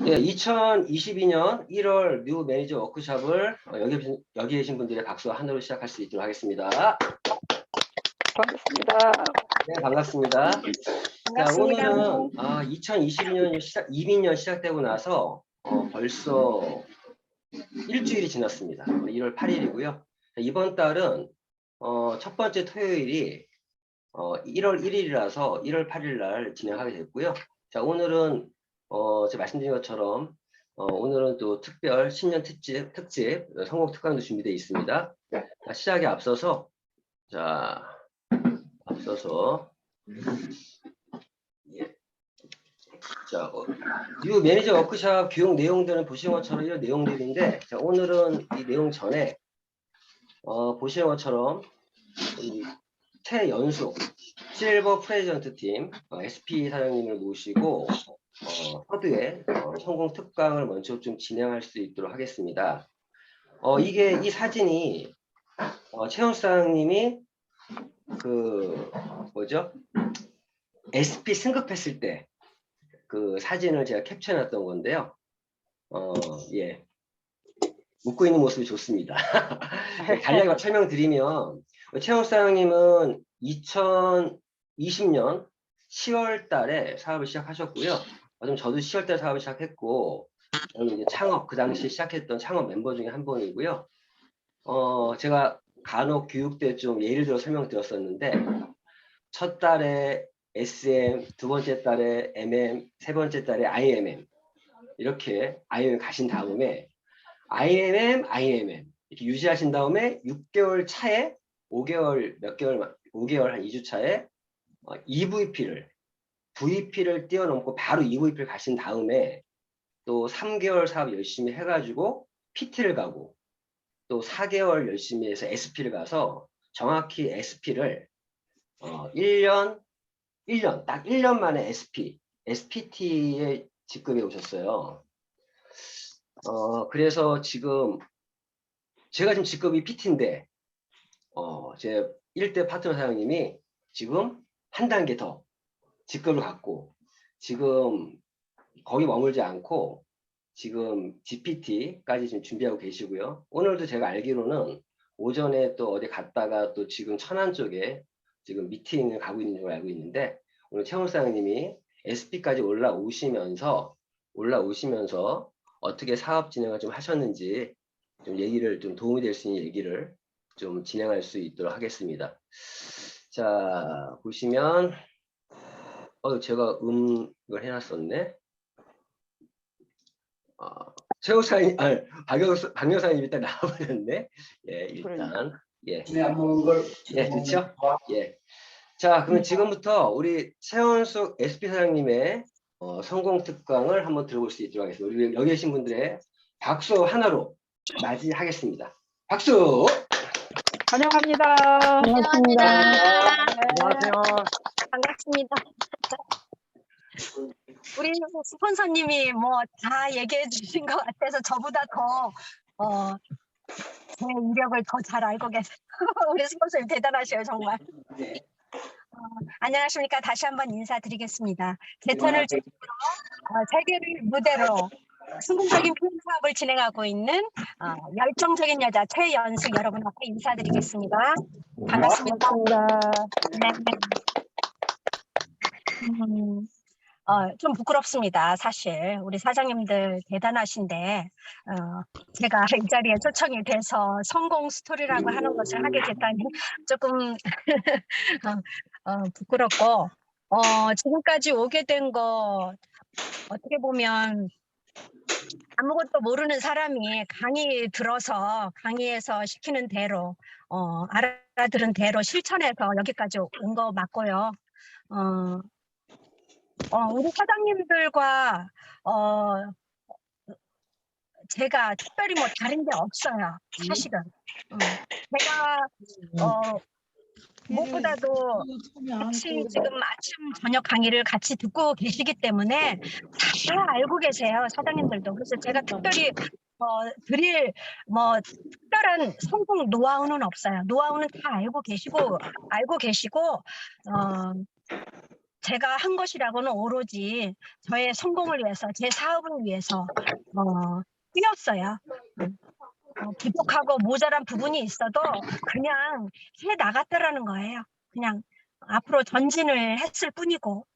예, 2022년 1월 뉴 매니저 워크숍을 여기 계신 분들의 박수와 하늘로 시작할 수 있도록 하겠습니다. 반갑습니다. 네, 반갑습니다. 자, 오늘은 2022년 이민년 시작되고 나서 벌써 일주일이 지났습니다. 1월 8일이고요. 이번 달은 첫 번째 토요일이 1월 1일이라서 1월 8일 날 진행하게 됐고요. 자, 오늘은 제가 말씀드린 것처럼 오늘은 또 특별 신년 특집 선곡 특강도 준비되어 있습니다. 자, 시작에 앞서서 예. 자, 뉴 매니저 워크숍 교육 내용들은 보시는 것처럼 이런 내용들인데, 자, 오늘은 이 내용 전에 보시는 것처럼 이 최연숙 실버 프레젠트 팀 SP 사장님을 모시고 서두에 성공 특강을 먼저 좀 진행할 수 있도록 하겠습니다. 이 사진이 최연숙 사장님이 SP 승급했을 때 그 사진을 제가 캡처해놨던 건데요. 예. 웃고 있는 모습이 좋습니다. 간략히 설명드리면 최연숙 사장님은 2020년 10월 달에 사업을 시작하셨고요. 저도 10월 달에 사업을 시작했고, 저는 이제 그 당시 시작했던 창업 멤버 중에 한 분이고요. 제가 간혹 교육 때 좀 예를 들어 설명드렸었는데, 첫 달에 SM, 두 번째 달에 MM, 세 번째 달에 IMM, 이렇게 IMM 가신 다음에 IMM 이렇게 유지하신 다음에 6개월 차에 5개월 한 2주 차에 VP를 뛰어넘고 바로 EVP를 가신 다음에 또 3개월 사업 열심히 해가지고 PT를 가고 또 4개월 열심히 해서 SP를 가서 정확히 SP를 1년 만에 SPT에 직급해 오셨어요. 그래서 지금 제가 지금 직급이 PT인데 제 1대 파트너 사장님이 지금 한 단계 더 직급을 갖고 지금 거기 머물지 않고 지금 GPT까지 지금 준비하고 계시고요. 오늘도 제가 알기로는 오전에 또 어디 갔다가 또 지금 천안 쪽에 지금 미팅을 가고 있는 걸 알고 있는데, 오늘 최원수 사장님이 SP까지 올라오시면서 어떻게 사업 진행을 좀 하셨는지 좀 얘기를 좀 도움이 될 수 있는 얘기를 좀 진행할 수 있도록 하겠습니다. 자, 보시면 제가 이걸 해놨었네. 최호사님, 박영사님 일단 나와버렸네. 예, 일단. 예. 예, 그렇죠? 예. 자, 그러면 지금부터 우리 최원숙 SP 사장님의 성공 특강을 한번 들어볼 수 있도록 하겠습니다. 우리 여기 계신 분들의 박수 하나로 맞이하겠습니다. 박수! 환영합니다. 반갑습니다. 안녕하세요. 반갑습니다. 우리 스폰서님이 뭐 다 얘기해 주신 것 같아서 저보다 더 제 이력을 더 잘 알고 계세요. 우리 스폰서님 대단하셔요, 정말. 안녕하십니까. 다시 한번 인사드리겠습니다. 개천을 중심으로 세계를 무대로 성공적인 표현 사업을 진행하고 있는 열정적인 여자 최연숙 여러분 앞에 인사드리겠습니다. 반갑습니다. 네. 좀 부끄럽습니다. 사실 우리 사장님들 대단하신데 제가 이 자리에 초청이 돼서 성공 스토리라고 하는 것을 하게 됐다니 조금 부끄럽고 지금까지 오게 된 거 어떻게 보면 아무것도 모르는 사람이 강의 들어서 강의에서 시키는 대로 알아들은 대로 실천해서 여기까지 온 거 맞고요. 우리 사장님들과 제가 특별히 뭐 다른 게 없어요. 사실은. 제가 무엇보다도 같이 지금 아침 저녁 강의를 같이 듣고 계시기 때문에 다 알고 계세요. 사장님들도. 그래서 제가 특별히 드릴 특별한 성공 노하우는 없어요. 노하우는 다 알고 계시고 제가 한 것이라고는 오로지 저의 성공을 위해서, 제 사업을 위해서 뛰었어요. 부족하고 모자란 부분이 있어도 그냥 해 나갔다라는 거예요. 그냥 앞으로 전진을 했을 뿐이고,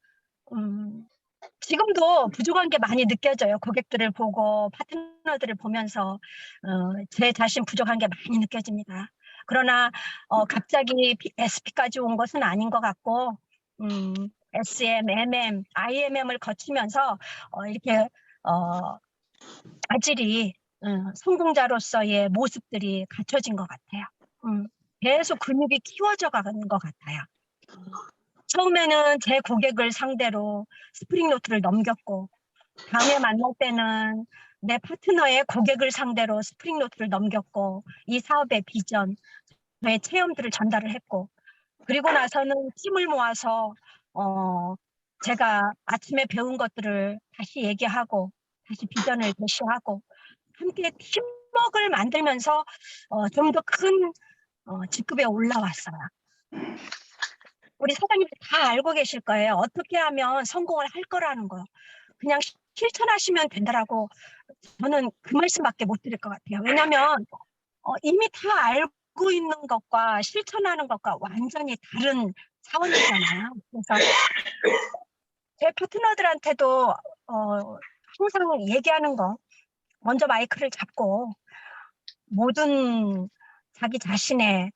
지금도 부족한 게 많이 느껴져요. 고객들을 보고 파트너들을 보면서 제 자신 부족한 게 많이 느껴집니다. 그러나 갑자기 SP까지 온 것은 아닌 것 같고, SM, MM, IMM을 거치면서 이렇게 자질이 성공자로서의 모습들이 갖춰진 것 같아요. 계속 근육이 키워져 가는 것 같아요. 처음에는 제 고객을 상대로 스프링 노트를 넘겼고, 다음에 만날 때는 내 파트너의 고객을 상대로 스프링 노트를 넘겼고, 이 사업의 비전, 저의 체험들을 전달을 했고, 그리고 나서는 팀을 모아서 제가 아침에 배운 것들을 다시 얘기하고, 다시 비전을 제시하고, 함께 팀워크를 만들면서 좀 더 큰 직급에 올라왔어요. 우리 사장님들 다 알고 계실 거예요. 어떻게 하면 성공을 할 거라는 거. 그냥 실천하시면 된다라고 저는 그 말씀밖에 못 드릴 것 같아요. 왜냐하면 이미 다 알고 있는 것과 실천하는 것과 완전히 다른 차원이잖아요. 그래서 제 파트너들한테도 항상 얘기하는 거, 먼저 마이크를 잡고 모든 자기 자신의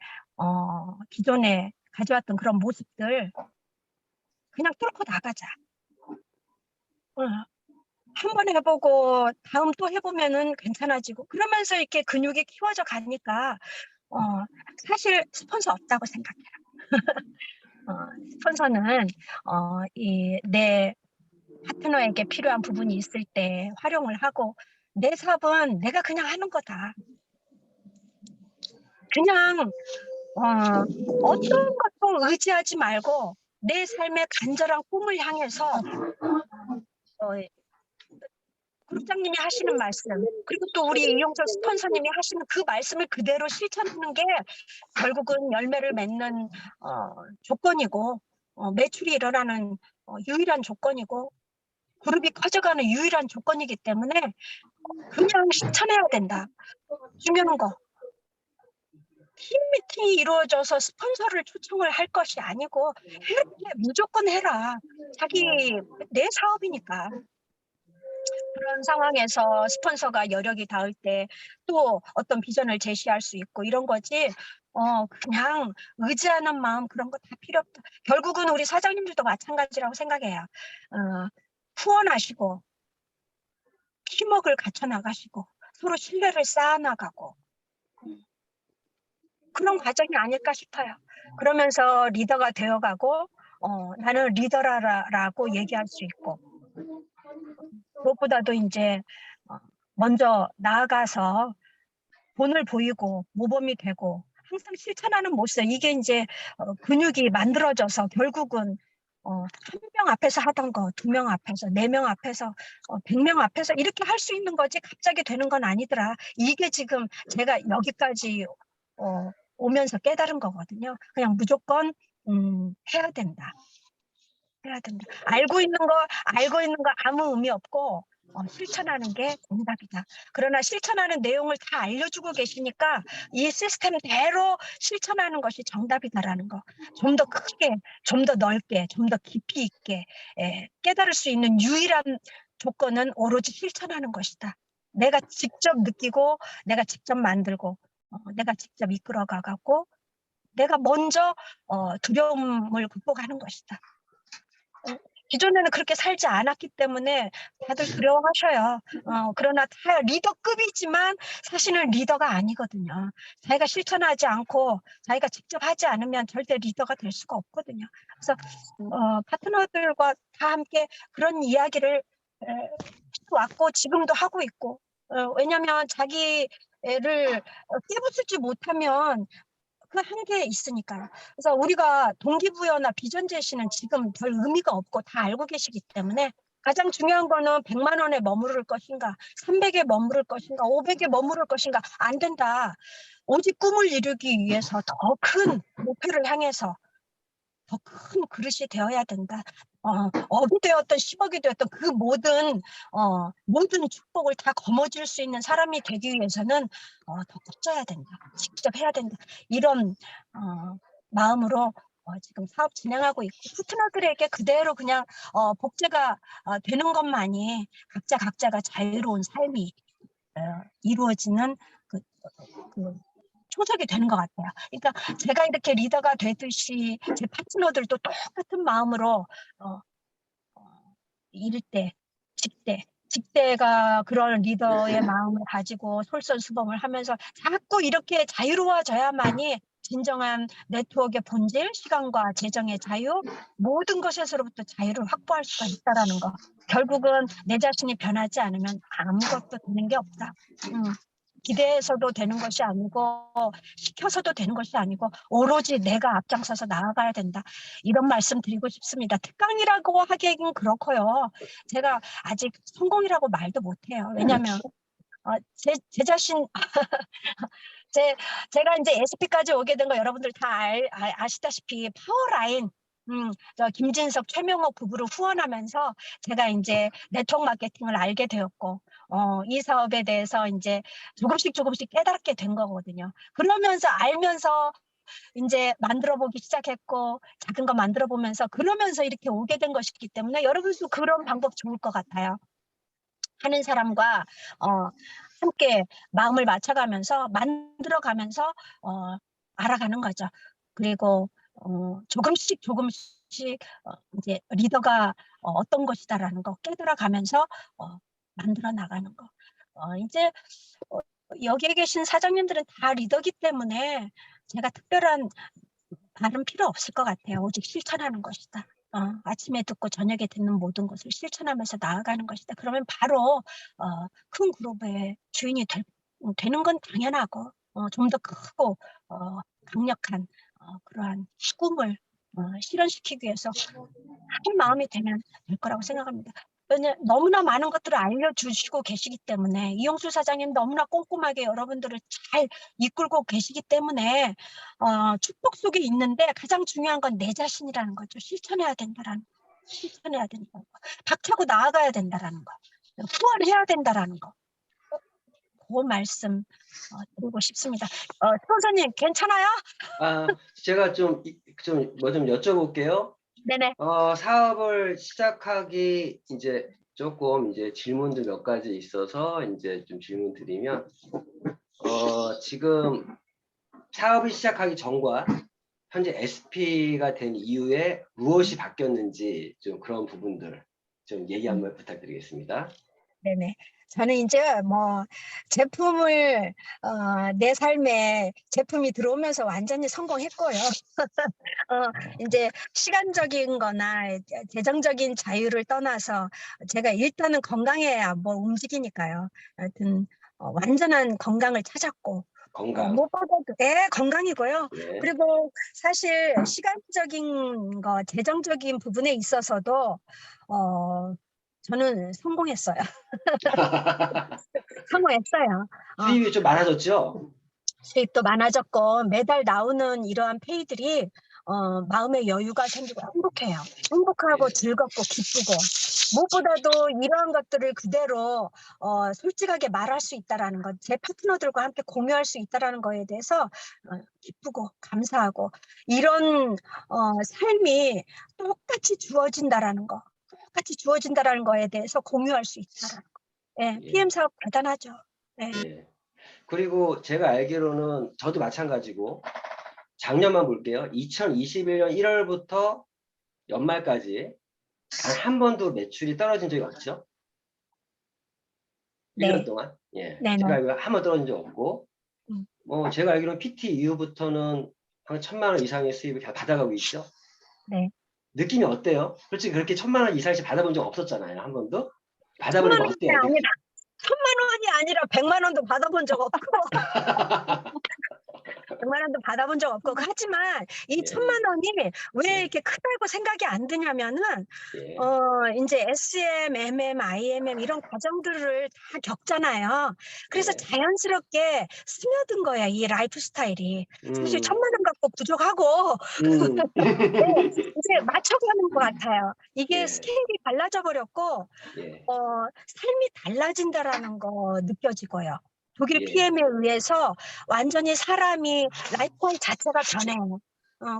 기존에 가져왔던 그런 모습들 그냥 뚫고 나가자. 한 번 해보고 다음 또 해보면은 괜찮아지고 그러면서 이렇게 근육이 키워져 가니까 사실 스폰서 없다고 생각해요. 스폰서는 내 파트너에게 필요한 부분이 있을 때 활용을 하고 내 사업은 내가 그냥 하는 거다. 그냥 어떤 것도 의지하지 말고 내 삶의 간절한 꿈을 향해서 그룹장님이 하시는 말씀 그리고 또 우리 이용철 스폰서님이 하시는 그 말씀을 그대로 실천하는 게 결국은 열매를 맺는 조건이고 매출이 일어나는 유일한 조건이고 그룹이 커져가는 유일한 조건이기 때문에 그냥 실천해야 된다. 중요한 거. 팀 미팅이 이루어져서 스폰서를 초청을 할 것이 아니고 해야 돼. 무조건 해라. 내 사업이니까. 그런 상황에서 스폰서가 여력이 닿을 때 또 어떤 비전을 제시할 수 있고 이런 거지. 그냥 의지하는 마음 그런 거 다 필요 없다. 결국은 우리 사장님들도 마찬가지라고 생각해요. 후원하시고 팀워크를 갖춰 나가시고 서로 신뢰를 쌓아 나가고 그런 과정이 아닐까 싶어요. 그러면서 리더가 되어가고 나는 리더라고 얘기할 수 있고 무엇보다도 이제 먼저 나아가서 본을 보이고 모범이 되고 항상 실천하는 모습 이게 이제 근육이 만들어져서 결국은 한 명 앞에서 하던 거 2명 앞에서 4명 앞에서 100명 앞에서 이렇게 할 수 있는 거지 갑자기 되는 건 아니더라. 이게 지금 제가 여기까지 오면서 깨달은 거거든요. 그냥 무조건 해야 된다. 해야 된다. 알고 있는 거 아무 의미 없고 실천하는 게 정답이다. 그러나 실천하는 내용을 다 알려주고 계시니까 이 시스템대로 실천하는 것이 정답이다라는 거. 좀 더 크게, 좀 더 넓게, 좀 더 깊이 있게 깨달을 수 있는 유일한 조건은 오로지 실천하는 것이다. 내가 직접 느끼고, 내가 직접 만들고, 내가 직접 이끌어가고, 내가 먼저 두려움을 극복하는 것이다. 기존에는 그렇게 살지 않았기 때문에 다들 두려워하셔요. 그러나 다 리더급이지만 사실은 리더가 아니거든요. 자기가 실천하지 않고 자기가 직접 하지 않으면 절대 리더가 될 수가 없거든요. 그래서 파트너들과 다 함께 그런 이야기를 왔고 지금도 하고 있고 왜냐하면 자기를 깨부수지 못하면 그 한계에 있으니까요. 그래서 우리가 동기부여나 비전 제시는 지금 별 의미가 없고 다 알고 계시기 때문에 가장 중요한 거는 100만 원에 머무를 것인가, 300에 머무를 것인가, 500에 머무를 것인가 안 된다. 오직 꿈을 이루기 위해서 더 큰 목표를 향해서 더 큰 그릇이 되어야 된다. 억이 되었던 10억이 되었던 그 모든 축복을 다 거머쥘 수 있는 사람이 되기 위해서는 더 커져야 된다. 직접 해야 된다. 이런 마음으로 지금 사업 진행하고 있고 파트너들에게 그대로 그냥 복제가 되는 것만이 각자가 자유로운 삶이 이루어지는 그 초석이 되는 것 같아요. 그러니까 제가 이렇게 리더가 되듯이 제 파트너들도 똑같은 마음으로 이럴 때, 직대가 그런 리더의 마음을 가지고 솔선수범을 하면서 자꾸 이렇게 자유로워져야만이 진정한 네트워크의 본질, 시간과 재정의 자유, 모든 것에서부터 자유를 확보할 수가 있다라는 거. 결국은 내 자신이 변하지 않으면 아무것도 되는 게 없다. 기대해서도 되는 것이 아니고 시켜서도 되는 것이 아니고 오로지 내가 앞장서서 나아가야 된다. 이런 말씀 드리고 싶습니다. 특강이라고 하기에는 그렇고요. 제가 아직 성공이라고 말도 못해요. 왜냐하면 제 자신 제가 이제 SP까지 오게 된 거 여러분들 다 아시다시피 파워라인 저 김진석, 최명옥 부부를 후원하면서 제가 이제 네트워크 마케팅을 알게 되었고 이 사업에 대해서 이제 조금씩 깨닫게 된 거거든요. 그러면서 알면서 이제 만들어 보기 시작했고 작은 거 만들어 보면서 그러면서 이렇게 오게 된 것이기 때문에 여러분도 그런 방법 좋을 것 같아요. 하는 사람과 함께 마음을 맞춰가면서 만들어가면서 알아가는 거죠. 그리고 조금씩 이제 리더가 어떤 것이다라는 거 깨달아가면서 만들어 나가는 거. 이제 여기에 계신 사장님들은 다 리더기 때문에 제가 특별한 말은 필요 없을 것 같아요. 오직 실천하는 것이다. 아침에 듣고 저녁에 듣는 모든 것을 실천하면서 나아가는 것이다. 그러면 바로 큰 그룹의 주인이 되는 건 당연하고 좀 더 크고 강력한 그러한 꿈을 실현시키기 위해서 한 마음이 되면 될 거라고 생각합니다. 너무나 많은 것들을 알려주시고 계시기 때문에 이용수 사장님 너무나 꼼꼼하게 여러분들을 잘 이끌고 계시기 때문에 축복 속에 있는데 가장 중요한 건 내 자신이라는 거죠. 실천해야 된다는 거. 박차고 나아가야 된다는 거. 후원해야 된다는 거. 그 말씀 드리고 싶습니다. 선생님 괜찮아요? 제가 좀 여쭤볼게요. 네네. 사업을 시작하기 이제 조금 이제 질문들 몇 가지 있어서 이제 좀 질문 드리면 지금 사업을 시작하기 전과 현재 SP가 된 이후에 무엇이 바뀌었는지 좀 그런 부분들 좀 얘기 한번 부탁드리겠습니다. 네네. 저는 이제 뭐 제품을 내 삶에 제품이 들어오면서 완전히 성공했고요. 이제 시간적인 거나 재정적인 자유를 떠나서 제가 일단은 건강해야 뭐 움직이니까요. 하여튼 완전한 건강을 찾았고 건강. 무엇보다도 건강이고요. 예. 그리고 사실 시간적인 거, 재정적인 부분에 있어서도 저는 성공했어요. 성공했어요. 수입이 좀 많아졌죠? 수입도 많아졌고 매달 나오는 이러한 페이들이 마음의 여유가 생기고 행복해요. 행복하고 예. 즐겁고 기쁘고 무엇보다도 이러한 것들을 그대로 솔직하게 말할 수 있다라는 것, 제 파트너들과 함께 공유할 수 있다라는 거에 대해서 기쁘고 감사하고 이런 삶이 똑같이 주어진다라는 거, 거에 대해서 공유할 수 있다라는 거. 예, PM 사업 대단하죠. 예. 예. 그리고 제가 알기로는 저도 마찬가지고 작년만 볼게요. 2021년 1월부터 연말까지 단 한 번도 매출이 떨어진 적이 없죠? 1년 네. 동안. 예. 네네. 제가 알기로 한 번 떨어진 적 없고 뭐 제가 알기로는 PT 이후부터는 한 1,000만 원 이상의 수입을 다 받아가고 있죠? 네. 느낌이 어때요? 솔직히 그렇게 1,000만 원 이상씩 받아본 적 없었잖아요. 한 번도? 1,000만 받아보니까 원이 어때요? 아니라 1,000만 원이 아니라 100만 원도 받아본 적 없고 100만 원도 받아본 적 없고 하지만 이 1,000만 원이 왜 이렇게 크다고 생각이 안 드냐면은 예. 이제 SM, MM, IMM 이런 과정들을 다 겪잖아요. 그래서 예. 자연스럽게 스며든 거야, 이 라이프 스타일이. 사실 1,000만 원 갖고 부족하고 이제 맞춰가는 같아요. 이게 예. 스케일이 달라져 버렸고 예. 삶이 달라진다라는 거 느껴지고요. 독일 예. PM에 의해서 완전히 사람이 라이프스타일 자체가 변해요.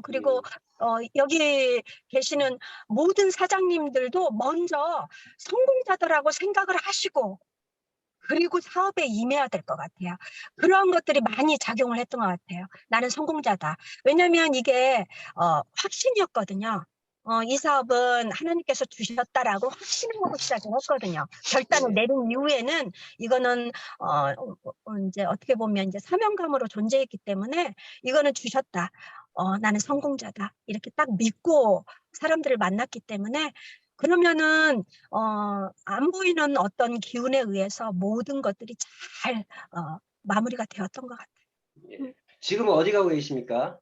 그리고 여기 계시는 모든 사장님들도 먼저 성공자들하고 생각을 하시고 그리고 사업에 임해야 될 것 같아요. 그런 것들이 많이 작용을 했던 것 같아요. 나는 성공자다. 왜냐면 이게 확신이었거든요. 이 사업은 하나님께서 주셨다라고 확신을 하고 시작을 했거든요. 결단을 예. 내린 이후에는 이거는 이제 어떻게 보면 이제 사명감으로 존재했기 때문에 이거는 주셨다. 나는 성공자다. 이렇게 딱 믿고 사람들을 만났기 때문에 그러면은 안 보이는 어떤 기운에 의해서 모든 것들이 잘 마무리가 되었던 것 같아요. 예. 지금은 어디 가고 계십니까?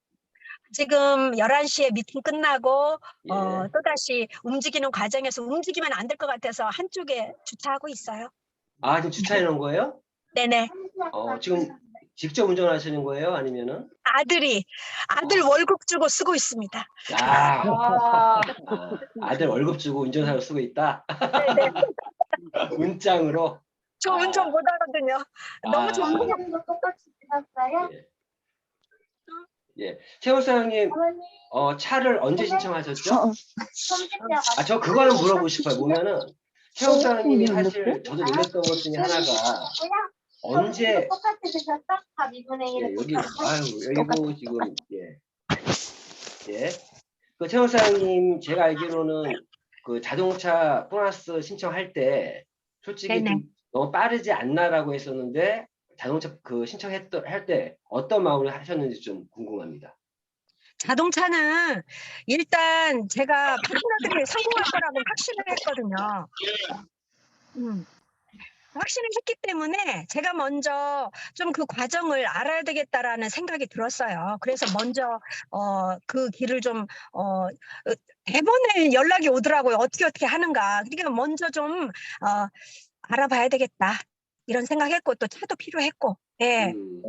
지금 11시에 미팅 끝나고 예. 또다시 움직이는 과정에서 움직이면 안 될 것 같아서 한쪽에 주차하고 있어요. 아, 지금 주차해 놓은 거예요? 네네. 지금 직접 운전하시는 거예요? 아니면은? 아들 월급 주고 쓰고 있습니다. 야, 와, 아들 월급 주고 운전사로 쓰고 있다? 네네. 문장으로? 저 운전 아, 못하거든요. 너무 좋은 것 같아요. 선생님도 똑같이 지났어요? 예. 예. 최호 사장님, 어머니, 차를 언제 신청하셨죠? 컴퓨터가 저 그거는 물어보고 싶어요. 보면은, 최호 사장님이 사실 저도 놀랐던 것 중에 하나가, 언제, 똑같이 드셨어? 밥 2분의 1을 예, 여기 보고 지금, 예. 예. 그 최호 사장님, 제가 알기로는 그 자동차 보너스 신청할 때, 솔직히 네네. 좀 너무 빠르지 않나라고 했었는데, 자동차 그 할 때 어떤 마음으로 하셨는지 좀 궁금합니다. 자동차는 일단 제가 파트너들이 성공할 거라고 확신을 했거든요. 확신을 했기 때문에 제가 먼저 좀 그 과정을 알아야 되겠다라는 생각이 들었어요. 그래서 먼저 그 길을 좀 대번에 연락이 오더라고요. 어떻게 하는가. 그러니까 먼저 좀 알아봐야 되겠다. 이런 생각했고 또 차도 필요했고, 예, 음.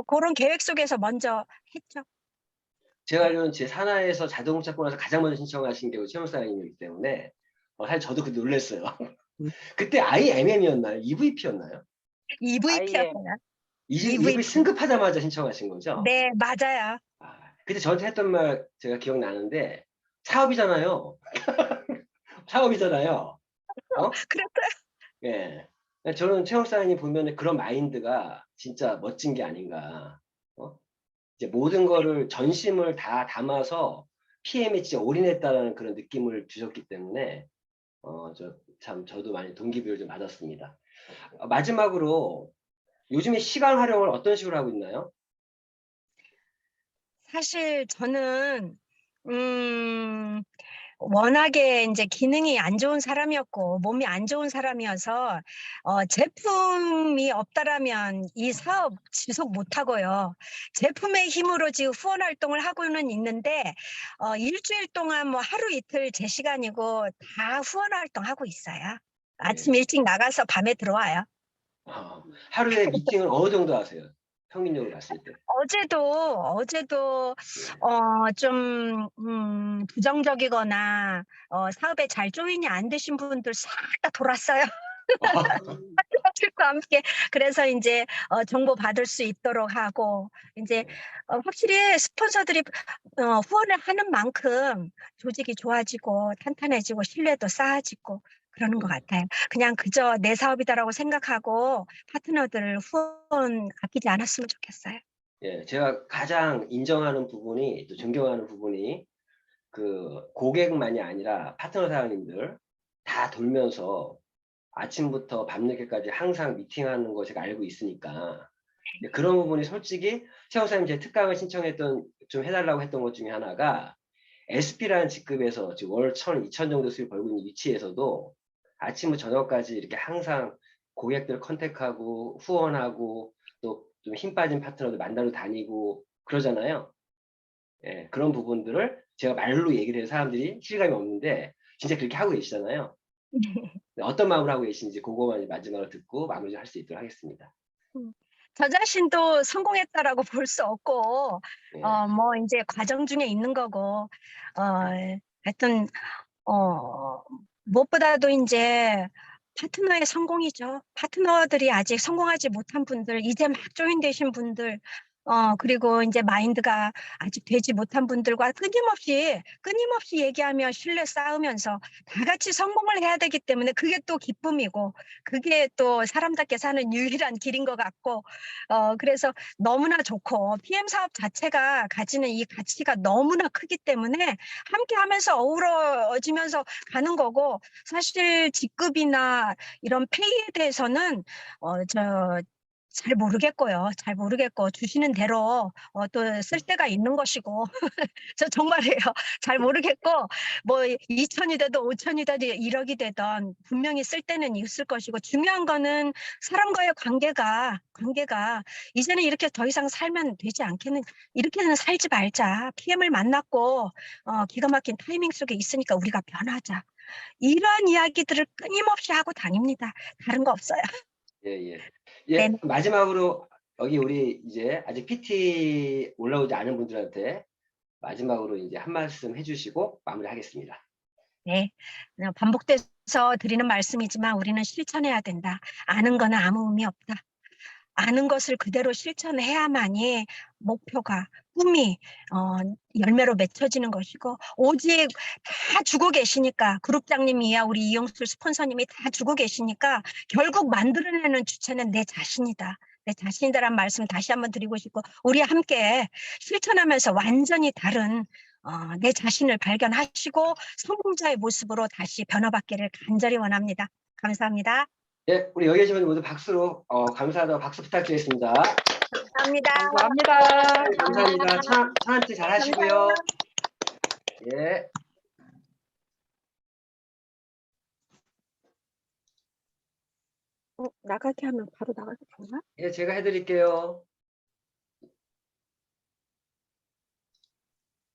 그런 계획 속에서 먼저 했죠. 제가 알기로는 제 산하에서 자동차권에서 가장 먼저 신청하신 게 최호 사장님이기 때문에 사실 저도 그 놀랐어요. 그때 IMM이었나요? EVP였나요? EVP였어요. EV 승급하자마자 신청하신 거죠? 네, 맞아요. 그때 저한테 했던 말 제가 기억나는데 사업이잖아요. 사업이잖아요. 그랬어요. 예. 저는 최호 사장님 보면 그런 마인드가 진짜 멋진 게 아닌가. 이제 모든 거를 전심을 다 담아서 PM에 진짜 올인했다라는 그런 느낌을 주셨기 때문에 저도 많이 동기부여를 좀 받았습니다. 마지막으로 요즘에 시간 활용을 어떤 식으로 하고 있나요? 사실 저는 워낙에 이제 기능이 안 좋은 사람이었고 몸이 안 좋은 사람이어서 제품이 없다라면 이 사업 지속 못 하고요. 제품의 힘으로 지금 후원 활동을 하고는 있는데 일주일 동안 뭐 하루 이틀 제 시간이고 다 후원 활동하고 있어요. 아침 네. 일찍 나가서 밤에 들어와요. 하루에 미팅을 어느 정도 하세요? 평균적으로 봤을 때. 어제도 좀 부정적이거나 사업에 잘 조인이 안 되신 분들 싹 다 돌았어요. 파트너들과 함께. 그래서 이제 정보 받을 수 있도록 하고 이제 확실히 스폰서들이 후원을 하는 만큼 조직이 좋아지고 탄탄해지고 신뢰도 쌓아지고 그러는 것 같아요. 그냥 그저 내 사업이다라고 생각하고 파트너들 후원 아끼지 않았으면 좋겠어요. 예, 제가 가장 인정하는 부분이 또 존경하는 부분이 그 고객만이 아니라 파트너 사장님들 다 돌면서 아침부터 밤늦게까지 항상 미팅하는 거 제가 알고 있으니까 그런 부분이 솔직히 최호 사장님 제 특강을 신청했던 좀 해달라고 했던 것 중에 하나가 SP라는 직급에서 지금 월 1,000, 2,000 정도 수입 벌고 있는 위치에서도 아침부터 저녁까지 이렇게 항상 고객들 컨택하고 후원하고 또 좀 힘 빠진 파트너들 만나러 다니고 그러잖아요. 예, 그런 부분들을 제가 말로 얘기를 해서 사람들이 실감이 없는데 진짜 그렇게 하고 계시잖아요. 어떤 마음으로 하고 계신지 그거만 마지막으로 듣고 마무리 할 수 있도록 하겠습니다. 저 자신도 성공했다라고 볼 수 없고 예. 뭐 이제 과정 중에 있는 거고 하여튼 무엇보다도 이제 파트너의 성공이죠. 파트너들이 아직 성공하지 못한 분들, 이제 막 조인되신 분들, 그리고 이제 마인드가 아직 되지 못한 분들과 끊임없이 얘기하며 신뢰 쌓으면서 다 같이 성공을 해야 되기 때문에 그게 또 기쁨이고, 그게 또 사람답게 사는 유일한 길인 것 같고, 그래서 너무나 좋고, PM 사업 자체가 가지는 이 가치가 너무나 크기 때문에 함께 하면서 어우러지면서 가는 거고, 사실 직급이나 이런 페이에 대해서는 잘 모르겠고요. 잘 모르겠고 주시는 대로 또 쓸 때가 있는 것이고 저 정말이에요. 잘 모르겠고 뭐 2천이 되든 5천이 되든 1억이 되든 분명히 쓸 때는 있을 것이고, 중요한 거는 사람과의 관계가 이제는 이렇게 더 이상 살면 되지 않겠는, 이렇게는 살지 말자. PM을 만났고 기가 막힌 타이밍 속에 있으니까 우리가 변하자. 이러한 이야기들을 끊임없이 하고 다닙니다. 다른 거 없어요. 예, 예. 네. 예, 마지막으로 여기 우리 이제 아직 PT 올라오지 않은 분들한테 마지막으로 이제 한 말씀 해주시고 마무리하겠습니다. 네, 반복돼서 드리는 말씀이지만 우리는 실천해야 된다. 아는 거는 아무 의미 없다. 아는 것을 그대로 실천해야만이 목표가, 꿈이 열매로 맺혀지는 것이고, 오직 다 주고 계시니까, 그룹장님이야 우리 이용술 스폰서님이 다 주고 계시니까 결국 만들어내는 주체는 내 자신이다. 내 자신이다라는 말씀 다시 한번 드리고 싶고, 우리 함께 실천하면서 완전히 다른 내 자신을 발견하시고 성공자의 모습으로 다시 변화받기를 간절히 원합니다. 감사합니다. 예, 우리 여기 계신 분들 모두 박수로 감사하다고 박수 부탁드리겠습니다. 감사합니다. 감사합니다. 감사합니다. 차 한잔 잘 하시고요. 예. 나가게 하면 바로 나가게 되나? 예, 제가 해드릴게요.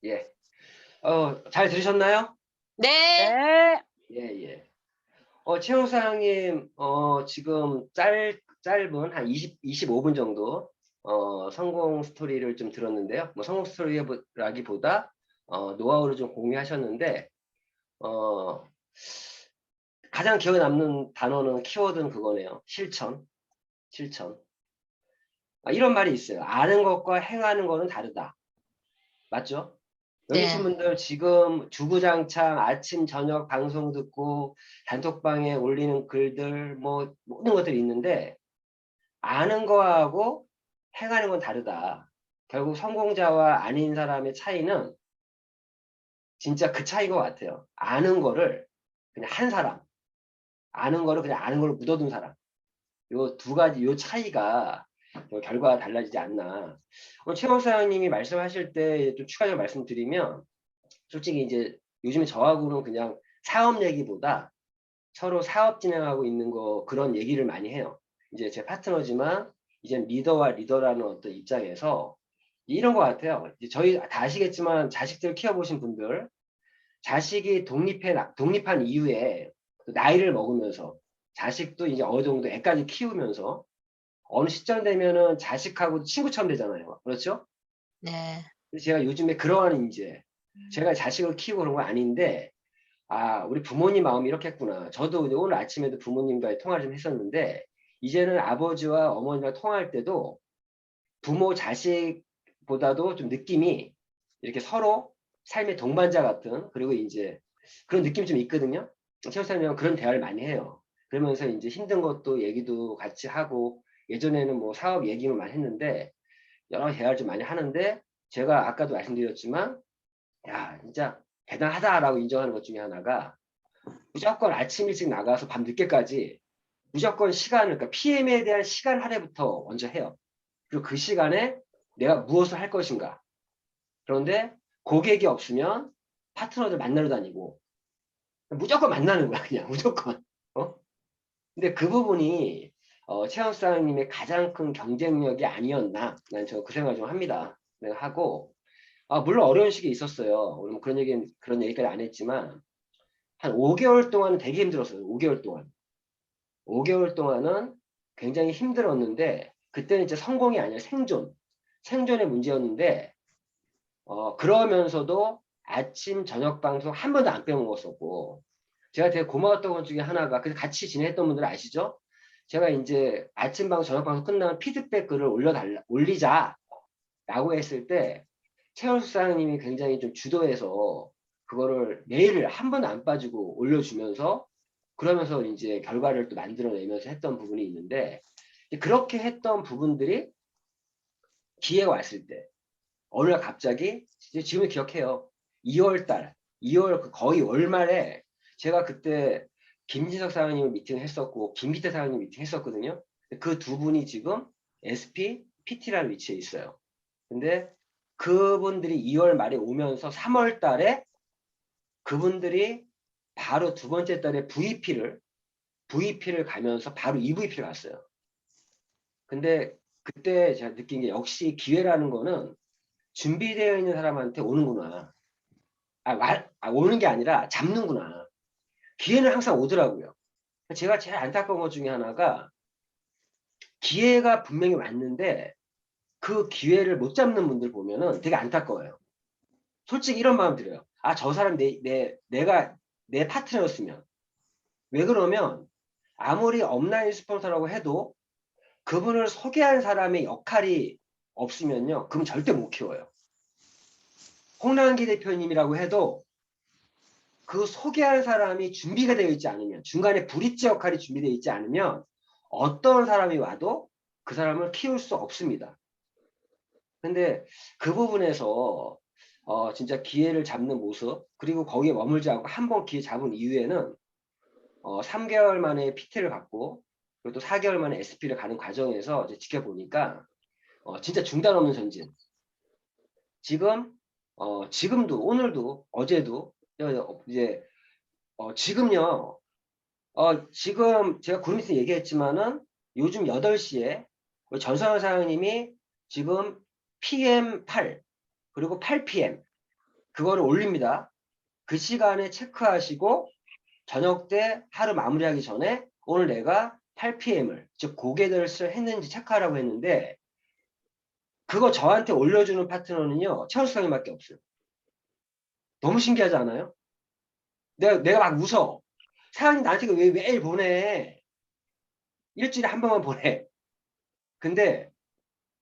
예. 잘 들으셨나요? 네. 네. 예, 예. 최영 사장님, 지금 짧은 한 25분 정도, 성공 스토리를 좀 들었는데요. 뭐 성공 스토리라기보다, 노하우를 좀 공유하셨는데, 가장 기억에 남는 단어는 키워드는 그거네요. 실천. 이런 말이 있어요. 아는 것과 행하는 거는 다르다. 맞죠? 여기 계신 분들 지금 주구장창 아침 저녁 방송 듣고 단톡방에 올리는 글들 뭐 모든 것들이 있는데, 아는 거하고 행하는 건 다르다. 결국 성공자와 아닌 사람의 차이는 진짜 그 차이인 것 같아요. 아는 거를 그냥 한 사람, 아는 거를 그냥 아는 걸로 묻어둔 사람. 요 두 가지 요 차이가 결과가 달라지지 않나. 최원 사장님이 말씀하실 때 좀 추가적으로 말씀드리면, 솔직히 이제 요즘에 저하고는 그냥 사업 얘기보다 서로 사업 진행하고 있는 거 그런 얘기를 많이 해요. 이제 제 파트너지만 이제 리더와 리더라는 어떤 입장에서 이런 것 같아요. 이제 저희 다 아시겠지만 자식들 키워보신 분들, 자식이 독립한 이후에 나이를 먹으면서 자식도 이제 어느 정도 애까지 키우면서 어느 시점 되면은 자식하고 친구처럼 되잖아요. 그렇죠? 네. 그래서 제가 요즘에 그러한 이제 제가 자식을 키우고 그런 건 아닌데, 우리 부모님 마음이 이렇게 했구나. 저도 이제 오늘 아침에도 부모님과의 통화를 좀 했었는데, 이제는 아버지와 어머니와 통화할 때도 부모 자식보다도 좀 느낌이 이렇게 서로 삶의 동반자 같은, 그리고 이제 그런 느낌이 좀 있거든요. 최우사님이랑 그런 대화를 많이 해요. 그러면서 이제 힘든 것도 얘기도 같이 하고, 예전에는 뭐 사업 얘기만 많이 했는데 여러 대화를 좀 많이 하는데, 제가 아까도 말씀드렸지만 야, 진짜 대단하다라고 인정하는 것 중에 하나가, 무조건 아침 일찍 나가서 밤 늦게까지 무조건 시간을, 그러니까 PM에 대한 시간 할애부터 먼저 해요. 그리고 그 시간에 내가 무엇을 할 것인가. 그런데 고객이 없으면 파트너들 만나러 다니고 무조건 만나는 거야, 그냥 무조건. 근데 그 부분이 최영 사장님의 가장 큰 경쟁력이 아니었나, 난 저 그 생각을 좀 합니다. 내가 하고, 물론 어려운 시기 있었어요. 오늘 뭐 그런 얘기까지 안 했지만 한 5개월 동안은 되게 힘들었어요. 5개월 동안. 5개월 동안은 굉장히 힘들었는데, 그때는 이제 성공이 아니라 생존의 문제였는데, 그러면서도 아침 저녁 방송 한 번도 안 빼먹었었고 제가 되게 고마웠던 것 중에 하나가 그래서 같이 지냈던 분들 아시죠? 제가 이제 아침 방송 저녁 방송 끝나면 피드백 글을 올리자라고 했을 때 최원수 사장님이 굉장히 좀 주도해서 그거를 매일 한 번도 안 빠지고 올려주면서 그러면서 이제 결과를 또 만들어내면서 했던 부분이 있는데 그렇게 했던 부분들이 기회가 왔을 때 어느 날 갑자기 지금은 기억해요. 2월 달, 2월 거의 월말에 제가 그때 김진석 사장님 미팅을 했었고 김기태 사장님 미팅 했었거든요. 그 두 분이 지금 SP, PT라는 위치에 있어요. 근데 그분들이 2월 말에 오면서 3월 달에 그분들이 바로 두 번째 달에 VP를 가면서 바로 EVP를 갔어요. 근데 그때 제가 느낀 게 역시 기회라는 거는 준비되어 있는 사람한테 오는구나. 오는 게 아니라 잡는구나. 기회는 항상 오더라고요. 제가 제일 안타까운 것 중에 하나가 기회가 분명히 왔는데 그 기회를 못 잡는 분들 보면은 되게 안타까워요. 솔직히 이런 마음 들어요. 아, 저 사람 내가 내 파트너였으면. 왜 그러면 아무리 업라인 스폰서라고 해도 그분을 소개한 사람의 역할이 없으면요. 그럼 절대 못 키워요. 홍남기 대표님이라고 해도 그 소개할 사람이 준비가 되어 있지 않으면 중간에 브릿지 역할이 준비되어 있지 않으면 어떤 사람이 와도 그 사람을 키울 수 없습니다. 근데 그 부분에서 진짜 기회를 잡는 모습 그리고 거기에 머물지 않고 한 번 기회 잡은 이후에는 3개월 만에 PT를 받고 그리고 또 4개월 만에 SP를 가는 과정에서 이제 지켜보니까 진짜 중단 없는 전진. 지금도 오늘도 어제도 이제 지금요. 지금 제가 구름이스 얘기했지만은 요즘 8시에 전성현 사장님이 지금 PM8 그리고 8PM 그거를 올립니다. 그 시간에 체크하시고 저녁 때 하루 마무리하기 전에 오늘 내가 8PM을 즉 고객을 했는지 체크하라고 했는데 그거 저한테 올려주는 파트너는요. 최원수 사장님밖에 없어요. 너무 신기하지 않아요? 내가 막 웃어. 사장님 나한테 이거 왜 매일 보내? 일주일에 한 번만 보내. 근데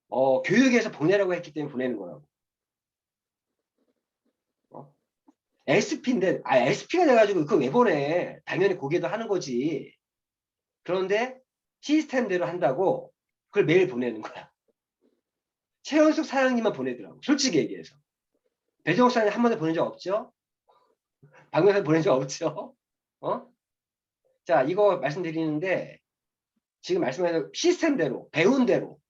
교육에서 보내라고 했기 때문에 보내는 거라고. SP인데 SP가 돼가지고 그거 왜 보내? 당연히 고객도 하는 거지. 그런데 시스템대로 한다고 그걸 매일 보내는 거야. 최연숙 사장님만 보내더라고. 솔직히 얘기해서. 배정욱 사장님 한 번도 보낸 적 없죠? 박명수 보낸 적 없죠? 자, 이거 말씀드리는데 지금 말씀하신 시스템대로 배운 대로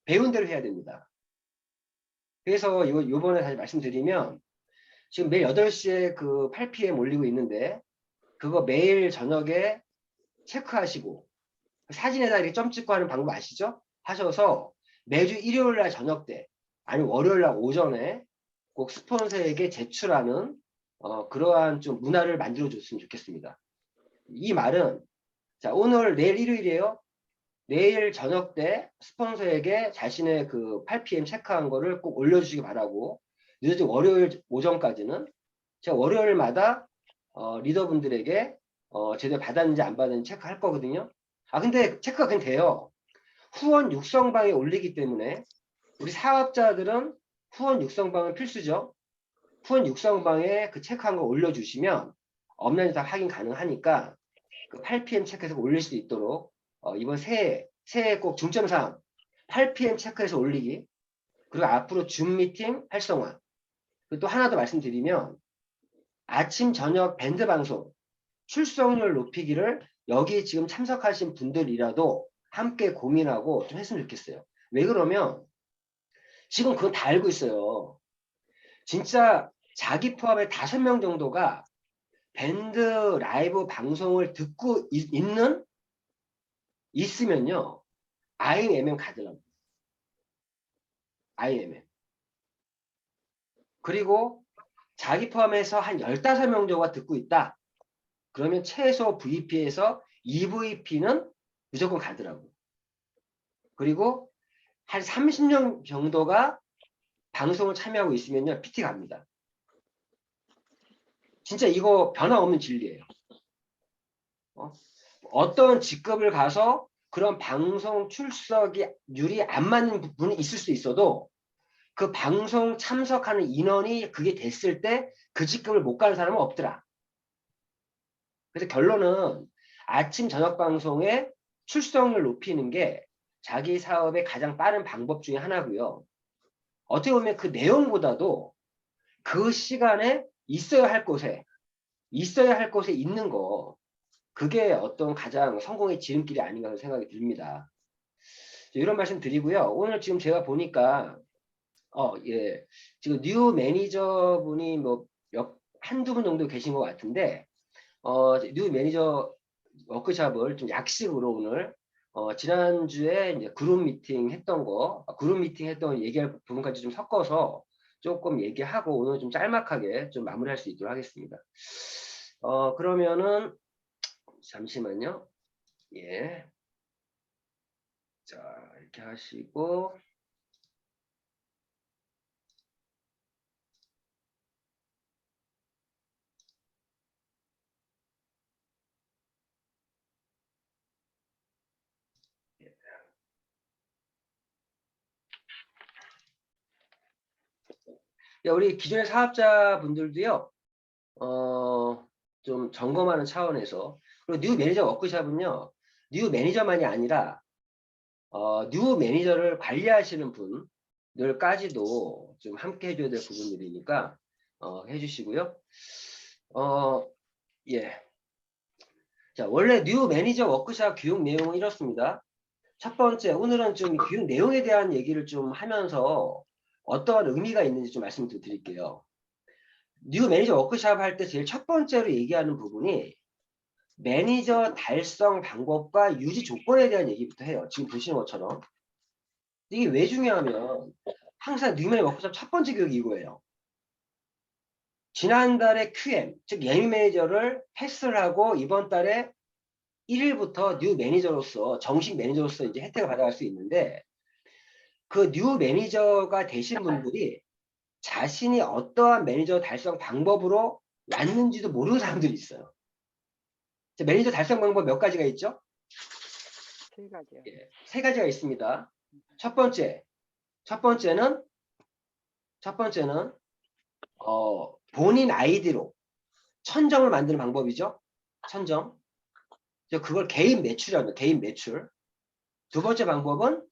해야 됩니다. 그래서 요번에 다시 말씀드리면 지금 매일 8시에 그 8PM 올리고 있는데 그거 매일 저녁에 체크하시고 사진에다 이렇게 점 찍고 하는 방법 아시죠? 하셔서 매주 일요일 날 저녁 때 아니면 월요일 날 오전에 꼭 스폰서에게 제출하는 그러한 좀 문화를 만들어 줬으면 좋겠습니다. 이 말은 자 오늘 내일 일요일이에요. 내일 저녁 때 스폰서에게 자신의 그 8PM 체크한 거를 꼭 올려주시기 바라고 늦어진 월요일 오전까지는 제가 월요일마다 리더분들에게 제대로 받았는지 안 받았는지 체크할 거거든요. 근데 체크가 그냥 돼요. 후원 육성방에 올리기 때문에 우리 사업자들은 후원 육성방은 필수죠. 후원 육성방에 그 체크한 거 올려주시면 업라인에서 다 확인 가능하니까 그 8PM 체크해서 올릴 수 있도록 이번 새해 꼭 중점사항 8PM 체크해서 올리기 그리고 앞으로 줌 미팅 활성화 그리고 또 하나 더 말씀드리면 아침 저녁 밴드 방송 출석률 높이기를 여기 지금 참석하신 분들이라도 함께 고민하고 좀 했으면 좋겠어요. 왜 그러면 지금 그건 다 알고 있어요. 진짜 자기 포함의 5명 정도가 밴드 라이브 방송을 듣고 있으면요. IMM 가더라고요. IMM. 그리고 자기 포함해서 한 15명 정도가 듣고 있다. 그러면 최소 VP에서 EVP는 무조건 가더라고요. 그리고 한 30명 정도가 방송을 참여하고 있으면요. PT 갑니다. 진짜 이거 변함없는 진리예요. 어떤 직급을 가서 그런 방송 출석률이 안 맞는 분이 있을 수 있어도 그 방송 참석하는 인원이 그게 됐을 때 그 직급을 못 가는 사람은 없더라. 그래서 결론은 아침 저녁 방송에 출석률 높이는 게 자기 사업의 가장 빠른 방법 중에 하나고요. 어떻게 보면 그 내용보다도 그 시간에 있어야 할 곳에 있는 거, 그게 어떤 가장 성공의 지름길이 아닌가 하는 생각이 듭니다. 이런 말씀 드리고요. 오늘 지금 제가 보니까 예, 지금 뉴 매니저분이 뭐 한두 분 정도 계신 것 같은데 뉴 매니저 워크숍을 좀 약식으로 오늘 지난주에 이제 그룹 미팅 했던 얘기할 부분까지 좀 섞어서 조금 얘기하고 오늘 좀 짤막하게 좀 마무리할 수 있도록 하겠습니다. 그러면은 잠시만요. 예. 자, 이렇게 하시고 우리 기존의 사업자분들도요. 좀 점검하는 차원에서 그리고 뉴 매니저 워크숍은요. 뉴 매니저만이 아니라 뉴 매니저를 관리하시는 분들까지도 좀 함께 해줘야 될 부분들이니까 해주시고요. 예. 자, 원래 뉴 매니저 워크숍 교육 내용은 이렇습니다. 첫 번째, 오늘은 좀 교육 내용에 대한 얘기를 좀 하면서 어떠한 의미가 있는지 좀 말씀을 드릴게요. 뉴 매니저 워크숍 할 때 제일 첫 번째로 얘기하는 부분이 매니저 달성 방법과 유지 조건에 대한 얘기부터 해요. 지금 보시는 것처럼. 이게 왜 중요하면 항상 뉴 매니저 워크숍 첫 번째 교육이 이거예요. 지난달에 QM, 즉 예비 매니저를 패스를 하고 이번 달에 1일부터 뉴 매니저로서 정식 매니저로서 이제 혜택을 받아갈 수 있는데 그 뉴 매니저가 되신 분들이 자신이 어떠한 매니저 달성 방법으로 왔는지도 모르는 사람들이 있어요. 매니저 달성 방법 몇 가지가 있죠? 세 가지요. 예, 세 가지가 있습니다. 첫 번째는 본인 아이디로 천정을 만드는 방법이죠. 천정. 그걸 개인 매출이라고 개인 매출. 두 번째 방법은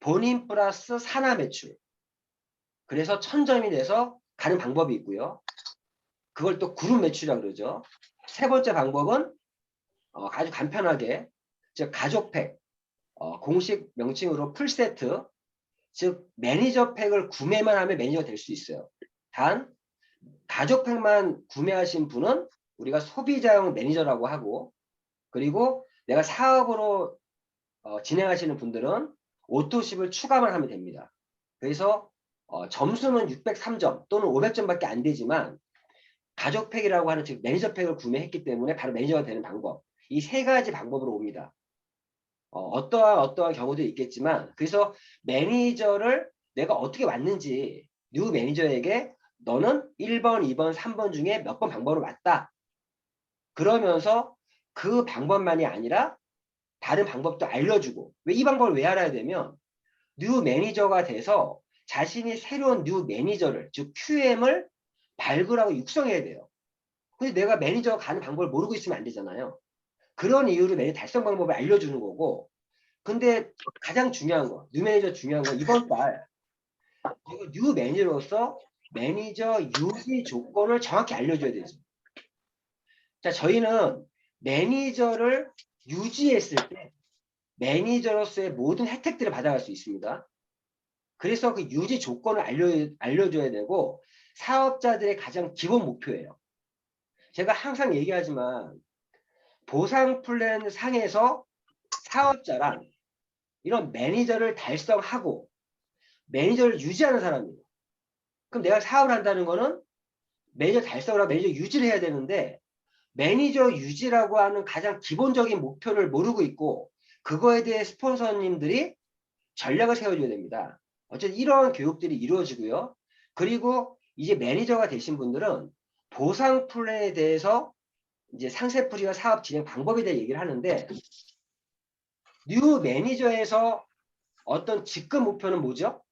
본인 플러스 산하 매출. 그래서 1000점이 돼서 가는 방법이 있고요. 그걸 또 그룹 매출이라고 그러죠. 세 번째 방법은 아주 간편하게 즉 가족팩, 공식 명칭으로 풀세트, 즉 매니저 팩을 구매만 하면 매니저가 될 수 있어요. 단 가족팩만 구매하신 분은 우리가 소비자용 매니저라고 하고 그리고 내가 사업으로 진행하시는 분들은 오토십을 추가만 하면 됩니다. 그래서 점수는 603점 또는 500점밖에 안 되지만 가족팩이라고 하는 즉 매니저팩을 구매했기 때문에 바로 매니저가 되는 방법. 이 세 가지 방법으로 옵니다. 어떠한 경우도 있겠지만 그래서 매니저를 내가 어떻게 왔는지 뉴 매니저에게 너는 1번, 2번, 3번 중에 몇 번 방법으로 왔다. 그러면서 그 방법만이 아니라 다른 방법도 알려주고 왜 이 방법을 왜 알아야 되면 뉴 매니저가 돼서 자신이 새로운 뉴 매니저를 즉 QM을 발굴하고 육성해야 돼요. 근데 내가 매니저가 가는 방법을 모르고 있으면 안 되잖아요. 그런 이유로 매니저 달성 방법을 알려주는 거고 근데 가장 중요한 거 뉴 매니저 중요한 건 이번 달 뉴 매니저로서 매니저 유지 조건을 정확히 알려줘야 되죠. 자, 저희는 매니저를 유지했을 때 매니저로서의 모든 혜택들을 받아갈 수 있습니다. 그래서 그 유지 조건을 알려줘야 되고 사업자들의 가장 기본 목표예요. 제가 항상 얘기하지만 보상 플랜 상에서 사업자란 이런 매니저를 달성하고 매니저를 유지하는 사람이에요. 그럼 내가 사업을 한다는 거는 매니저 달성을 하고 매니저 유지를 해야 되는데 매니저 유지라고 하는 가장 기본적인 목표를 모르고 있고 그거에 대해 스폰서님들이 전략을 세워줘야 됩니다. 어쨌든 이러한 교육들이 이루어지고요. 그리고 이제 매니저가 되신 분들은 보상 플랜에 대해서 이제 상세풀이와 사업 진행 방법에 대해 얘기를 하는데, 뉴 매니저에서 어떤 직급 목표는 뭐죠?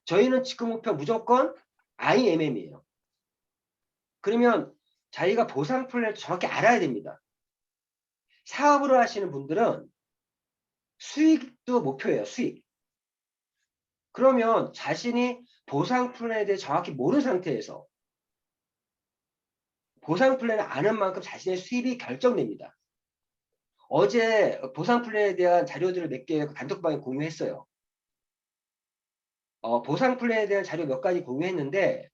저희는 직급 목표 무조건 IMM이에요. 그러면 자기가 보상 플랜을 정확히 알아야 됩니다. 사업으로 하시는 분들은 수익도 목표예요, 수익. 그러면 자신이 보상 플랜에 대해 정확히 모르는 상태에서 보상 플랜을 아는 만큼 자신의 수입이 결정됩니다. 어제 보상 플랜에 대한 자료들을 몇 개 단톡방에 공유했어요. 보상 플랜에 대한 자료 몇 가지 공유했는데,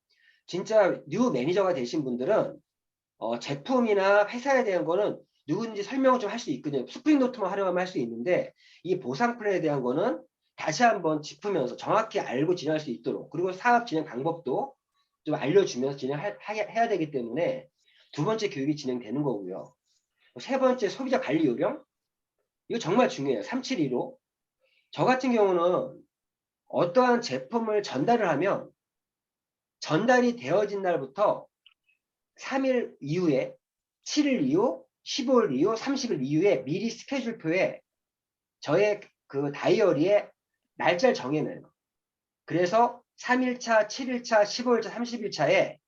진짜 뉴 매니저가 되신 분들은 제품이나 회사에 대한 거는 누군지 설명을 좀 할 수 있거든요. 스프링 노트만 활용하면 할 수 있는데, 이 보상 플랜에 대한 거는 다시 한번 짚으면서 정확히 알고 진행할 수 있도록, 그리고 사업 진행 방법도 좀 알려주면서 진행해야 되기 때문에 두 번째 교육이 진행되는 거고요. 세 번째, 소비자 관리 요령. 이거 정말 중요해요. 372로. 저 같은 경우는 어떠한 제품을 전달을 하면 전달이 되어진 날부터 3일 이후에, 7일 이후, 15일 이후, 30일 이후에 미리 스케줄표에 저의 그 다이어리에 날짜를 정해놔요. 그래서 3일차, 7일차, 15일차, 30일차에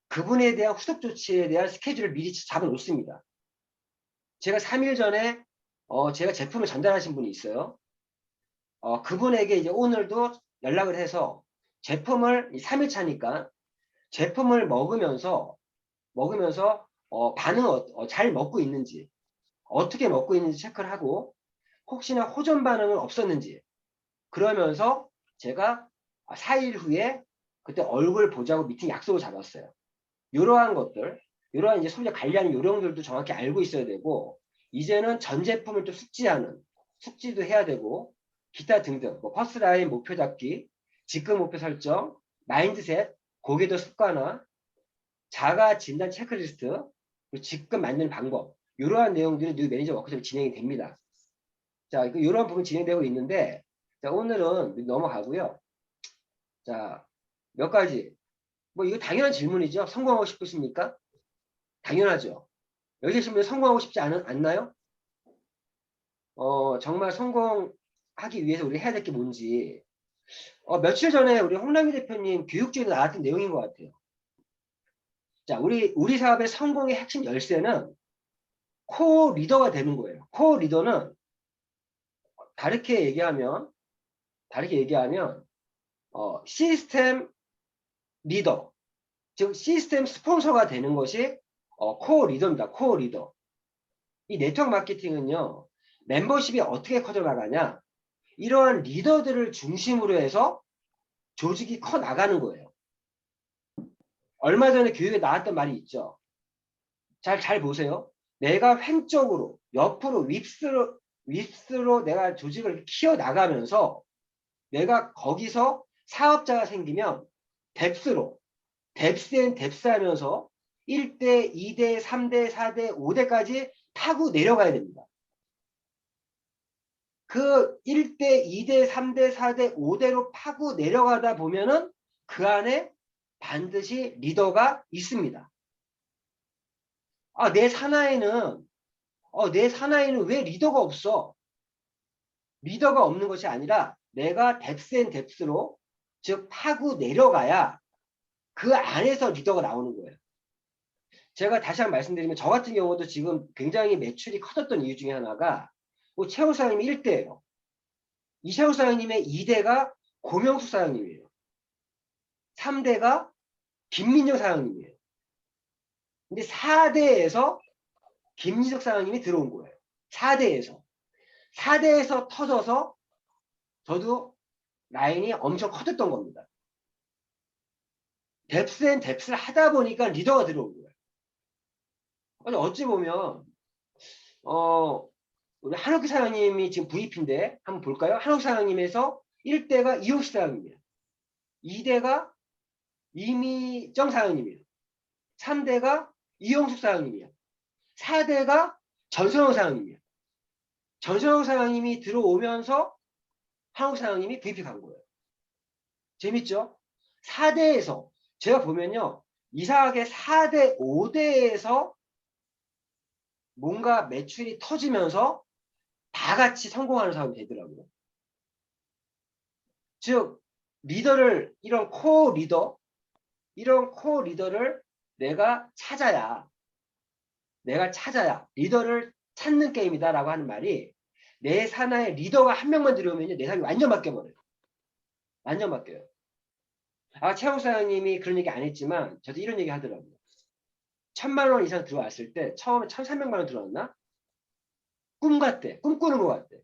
그분에 대한 후속 조치에 대한 스케줄을 미리 잡아 놓습니다. 제가 3일 전에 제가 제품을 전달하신 분이 있어요. 그분에게 이제 오늘도 연락을 해서 제품을 3일차니까 제품을 먹으면서 반응 잘 먹고 있는지, 어떻게 먹고 있는지 체크를 하고, 혹시나 호전 반응은 없었는지, 그러면서 제가 4일 후에 그때 얼굴 보자고 미팅 약속을 잡았어요. 이러한 것들, 이러한 이제 소비자 관리하는 요령들도 정확히 알고 있어야 되고, 이제는 전 제품을 또 숙지도 해야 되고, 기타 등등, 뭐 퍼스라인 목표 잡기, 직급 목표 설정, 마인드셋, 고객도 습관화, 자가 진단 체크리스트, 그리고 직급 만드는 방법, 이러한 내용들이 뉴 매니저 워크숍이 진행이 됩니다. 자, 이런 부분 진행되고 있는데, 자, 오늘은 넘어가고요. 자, 몇 가지. 뭐 이거 당연한 질문이죠. 성공하고 싶으십니까? 당연하죠. 여기 계신 분 성공하고 싶지 않나요? 정말 성공하기 위해서 우리 해야 될 게 뭔지. 며칠 전에 우리 홍남희 대표님 교육중에 나왔던 내용인 것 같아요. 자, 우리 사업의 성공의 핵심 열쇠는 코 리더가 되는 거예요. 코 리더는 다르게 얘기하면 시스템 리더, 즉 시스템 스폰서가 되는 것이 코 리더입니다. 코 리더. 이 네트워크 마케팅은요, 멤버십이 어떻게 커져나가냐, 이러한 리더들을 중심으로 해서 조직이 커 나가는 거예요. 얼마 전에 교육에 나왔던 말이 있죠. 잘 보세요. 내가 횡적으로, 옆으로, 윗으로 내가 조직을 키워 나가면서 내가 거기서 사업자가 생기면 뎁스로, 뎁스앤 뎁스 하면서 1대, 2대, 3대, 4대, 5대까지 타고 내려가야 됩니다. 그 1대, 2대, 3대, 4대, 5대로 파고 내려가다 보면은 그 안에 반드시 리더가 있습니다. 내 사나이는 왜 리더가 없어? 리더가 없는 것이 아니라 내가 뎁스앤 뎁스로, 즉 파고 내려가야 그 안에서 리더가 나오는 거예요. 제가 다시 한번 말씀드리면, 저 같은 경우도 지금 굉장히 매출이 커졌던 이유 중에 하나가 최우 사장님이 1대예요. 이채우 사장님의 2대가 고명숙 사장님이에요. 3대가 김민정 사장님이에요. 근데 4대에서 김민석 사장님이 들어온 거예요. 4대에서 터져서 저도 라인이 엄청 커졌던 겁니다. 뎁스앤 뎁스를 하다 보니까 리더가 들어온 거예요. 어찌 보면 우리 한옥기 사장님이 지금 VP인데 한번 볼까요? 한옥 사장님에서 1대가 이용식 사장님이에요. 2대가 이미정 사장님이에요. 3대가 이용숙 사장님이에요. 4대가 전선영 사장님이에요. 전선영 사장님이 들어오면서 한옥 사장님이 VP 간 거예요. 재밌죠? 4대에서 제가 보면요. 이상하게 4대, 5대에서 뭔가 매출이 터지면서 다 같이 성공하는 사람이 되더라고요. 즉, 리더를, 이런 코어 리더를 내가 찾아야 리더를 찾는 게임이다라고 하는 말이 내 산하에 리더가 한 명만 들어오면 내 삶이 완전 바뀌어버려요. 완전 바뀌어요. 최홍 사장님이 그런 얘기 안 했지만 저도 이런 얘기 하더라고요. 1,000만 원 이상 들어왔을 때 처음에 1,300만 원 들어왔나? 꿈 같대. 꿈꾸는 것 같대.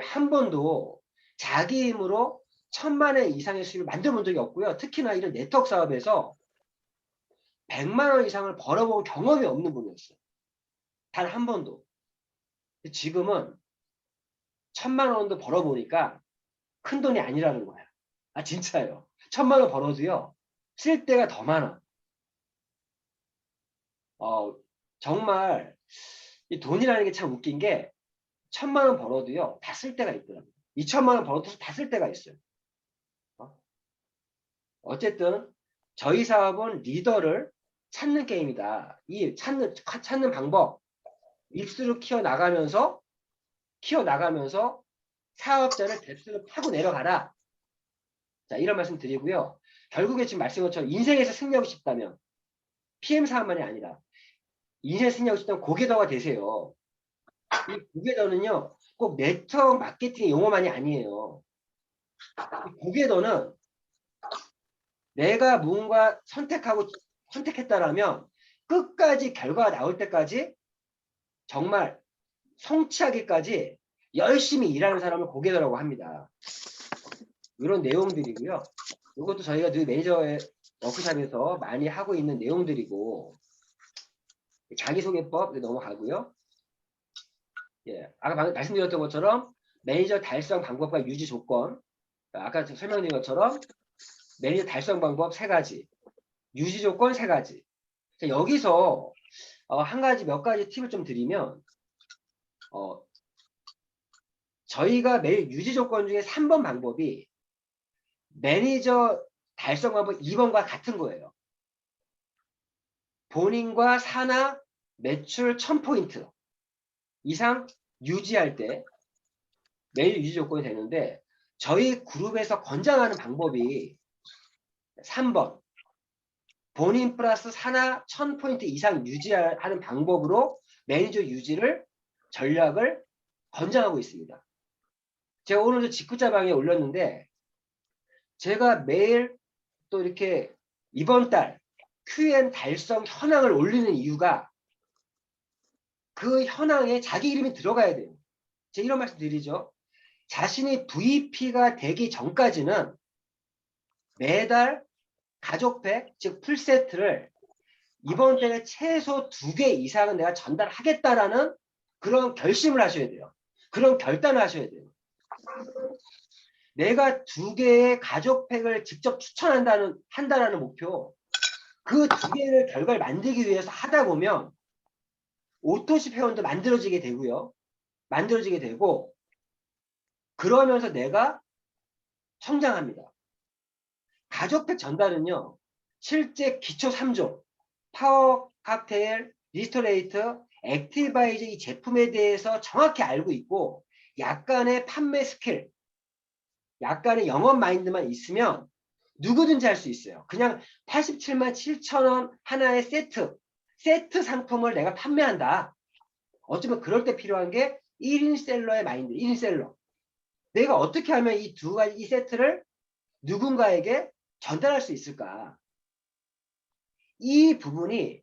한 번도 자기 힘으로 1,000만 원 이상의 수입을 만들어 본 적이 없고요. 특히나 이런 네트워크 사업에서 100만 원 이상을 벌어본 경험이 없는 분이었어요. 단 한 번도. 지금은 1,000만 원도 벌어보니까 큰 돈이 아니라는 거야. 진짜요. 1,000만 원 벌어도요. 쓸 데가 더 많아. 정말 이 돈이라는 게 참 웃긴 게 1,000만 원 벌어도요. 다 쓸 데가 있더라고요. 2,000만 원 벌어도 다 쓸 데가 있어요. 어쨌든 저희 사업은 리더를 찾는 게임이다. 이 찾는 방법, 입수를 키워나가면서 사업자를 뎁스로 타고 내려가라. 자, 이런 말씀 드리고요. 결국에 지금 말씀한 것처럼 인생에서 승리하고 싶다면 PM 사업만이 아니라 인생 승리하고 싶다면 고개더가 되세요. 이 고개더는요. 꼭 네트워크 마케팅 용어만이 아니에요. 이 고개더는 내가 뭔가 선택했다라면 끝까지 결과가 나올 때까지 정말 성취하기까지 열심히 일하는 사람을 고개더라고 합니다. 이런 내용들이고요. 이것도 저희가 늘 매니저의 워크숍에서 많이 하고 있는 내용들이고 자기소개법 넘어가고요. 예, 아까 말씀드렸던 것처럼 매니저 달성 방법과 유지 조건, 아까 설명드린 것처럼 매니저 달성 방법 3가지, 유지 조건 3가지. 여기서 몇 가지 팁을 좀 드리면 저희가 매일 유지 조건 중에 3번 방법이 매니저 달성 방법 2번과 같은 거예요. 본인과 산하 매출 1,000포인트 이상 유지할 때 매일 유지 조건이 되는데 저희 그룹에서 권장하는 방법이 3번 본인 플러스 산하 1,000포인트 이상 유지하는 방법으로 매니저 유지를 전략을 권장하고 있습니다. 제가 오늘도 직구자방에 올렸는데 제가 매일 또 이렇게 이번 달 QN 달성 현황을 올리는 이유가 그 현황에 자기 이름이 들어가야 돼요. 제가 이런 말씀 드리죠. 자신이 VP가 되기 전까지는 매달 가족팩, 즉 풀세트를 이번 달에 최소 2개 이상은 내가 전달하겠다라는 그런 결심을 하셔야 돼요. 그런 결단을 하셔야 돼요. 내가 2개의 가족팩을 직접 한다라는 목표, 그 2개의 결과를 만들기 위해서 하다 보면 오토십 회원도 만들어지게 되고 그러면서 내가 성장합니다. 가족팩 전달은요. 실제 기초 3종 파워 칵테일, 리스토레이트, 액티바이저 이 제품에 대해서 정확히 알고 있고 약간의 판매 스킬, 약간의 영업 마인드만 있으면 누구든지 할 수 있어요. 그냥 87만 7천 원 하나의 세트 상품을 내가 판매한다. 어쩌면 그럴 때 필요한 게 1인 셀러의 마인드, 1인 셀러. 내가 어떻게 하면 이 2가지 이 세트를 누군가에게 전달할 수 있을까? 이 부분이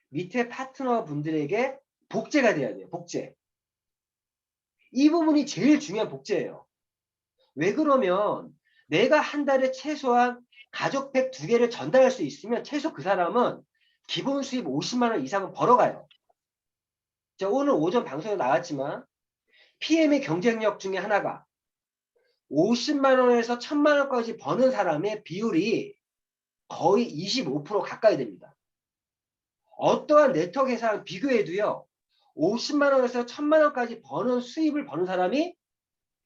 밑에 파트너 분들에게 복제가 돼야 돼요. 복제. 이 부분이 제일 중요한 복제예요. 왜 그러면 내가 한 달에 최소한 가족팩 2개를 전달할 수 있으면 최소 그 사람은 기본 수입 50만 원 이상은 벌어가요. 자, 오늘 오전 방송에 나왔지만 PM의 경쟁력 중에 하나가 50만 원에서 1,000만 원까지 버는 사람의 비율이 거의 25% 가까이 됩니다. 어떠한 네트워크 회사랑 비교해도요. 50만 원에서 1,000만 원까지 수입을 버는 사람이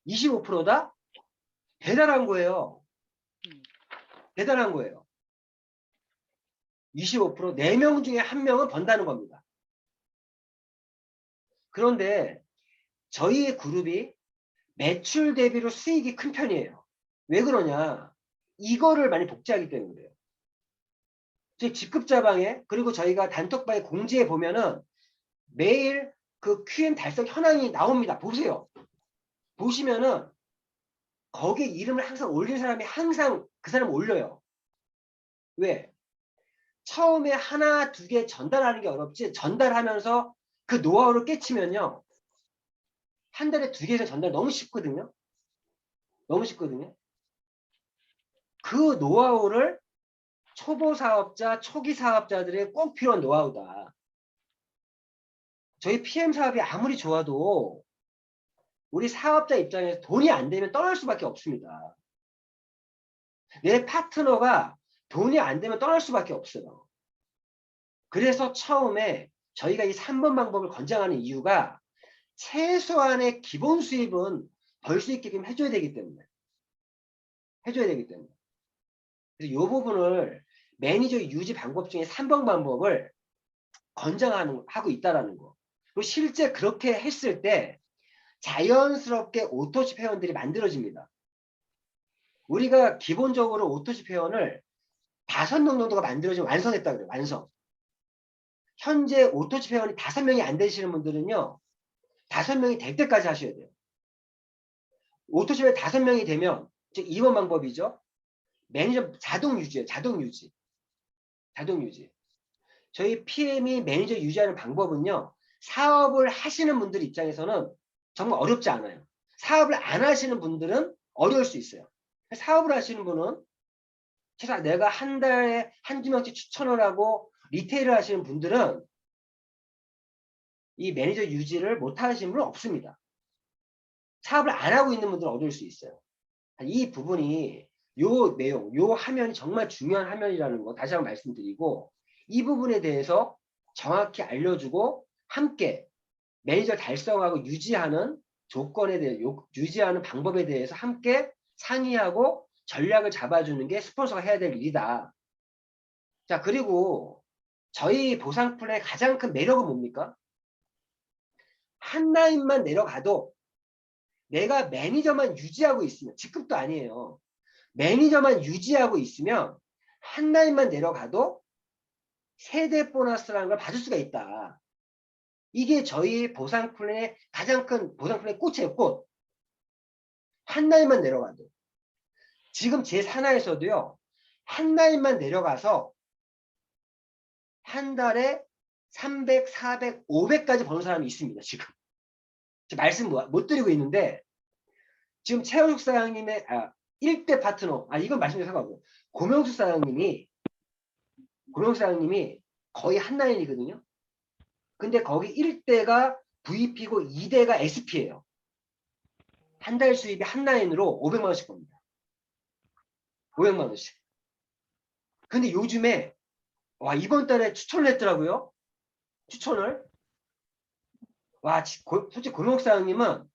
25%다? 대단한 거예요. 대단한 거예요. 25%, 4명 중에 1명은 번다는 겁니다. 그런데 저희 그룹이 매출 대비로 수익이 큰 편이에요. 왜 그러냐? 이거를 많이 복제하기 때문에요. 즉 직급자방에 그리고 저희가 단톡방에 공지해 보면은 매일 그 QM 달성 현황이 나옵니다. 보세요. 보시면은 거기에 이름을 항상 올린 사람이 항상 그 사람 올려요. 왜? 처음에 하나, 두 개 전달하는 게 어렵지 전달하면서 그 노하우를 깨치면요. 한 달에 2개 이상 전달 너무 쉽거든요. 너무 쉽거든요. 그 노하우를 초보 사업자, 초기 사업자들의 꼭 필요한 노하우다. 저희 PM 사업이 아무리 좋아도 우리 사업자 입장에서 돈이 안 되면 떠날 수밖에 없습니다. 내 파트너가 돈이 안 되면 떠날 수밖에 없어요. 그래서 처음에 저희가 이 3번 방법을 권장하는 이유가 최소한의 기본 수입은 벌 수 있게끔 해줘야 되기 때문에. 해줘야 되기 때문에. 그래서 이 부분을 매니저 유지 방법 중에 3번 방법을 하고 있다라는 거. 그리고 실제 그렇게 했을 때 자연스럽게 오토십 회원들이 만들어집니다. 우리가 기본적으로 오토십 회원을 5명 정도가 만들어지면 완성했다 그래요. 완성. 현재 오토십 회원이 5명이 안 되시는 분들은요. 5명이 될 때까지 하셔야 돼요. 오토십 회원이 5명이 되면 즉 2번 방법이죠. 매니저 자동 유지예요. 자동 유지. 자동 유지. 저희 PM이 매니저 유지하는 방법은요. 사업을 하시는 분들 입장에서는 정말 어렵지 않아요. 사업을 안 하시는 분들은 어려울 수 있어요. 사업을 하시는 분은 최소한 내가 한 달에 1~2명씩 추천을 하고 리테일을 하시는 분들은 이 매니저 유지를 못 하시는 분은 없습니다. 사업을 안 하고 있는 분들은 어려울 수 있어요. 이 부분이 요 내용, 요 화면이 정말 중요한 화면이라는 거 다시 한번 말씀드리고 이 부분에 대해서 정확히 알려주고 함께 매니저 달성하고 유지하는 조건에 대해 유지하는 방법에 대해서 함께 상의하고 전략을 잡아주는 게 스폰서가 해야 될 일이다. 자, 그리고 저희 보상 플랜의 가장 큰 매력은 뭡니까? 한 라인만 내려가도 내가 매니저만 유지하고 있으면 직급도 아니에요. 매니저만 유지하고 있으면 한 라인만 내려가도 세대 보너스라는 걸 받을 수가 있다. 이게 저희 보상 플랜의 가장 큰 보상 플랜의 꽃이에요. 꽃. 한 라인만 내려가도. 지금 제 산하에서도요. 한 라인만 내려가서 한 달에 300, 400, 500까지 버는 사람이 있습니다. 지금. 말씀 못 드리고 있는데 지금 최원숙 사장님의 1대 파트너 이건 말씀드린 상관없고 고명숙 사장님이 거의 한 라인이거든요. 근데 거기 1대가 VP고 2대가 SP예요. 한 달 수입이 한 라인으로 500만 원씩 법니다. 500만 원씩. 근데 요즘에 이번 달에 추천을 했더라고요. 추천을. 솔직히 고명숙 사장님은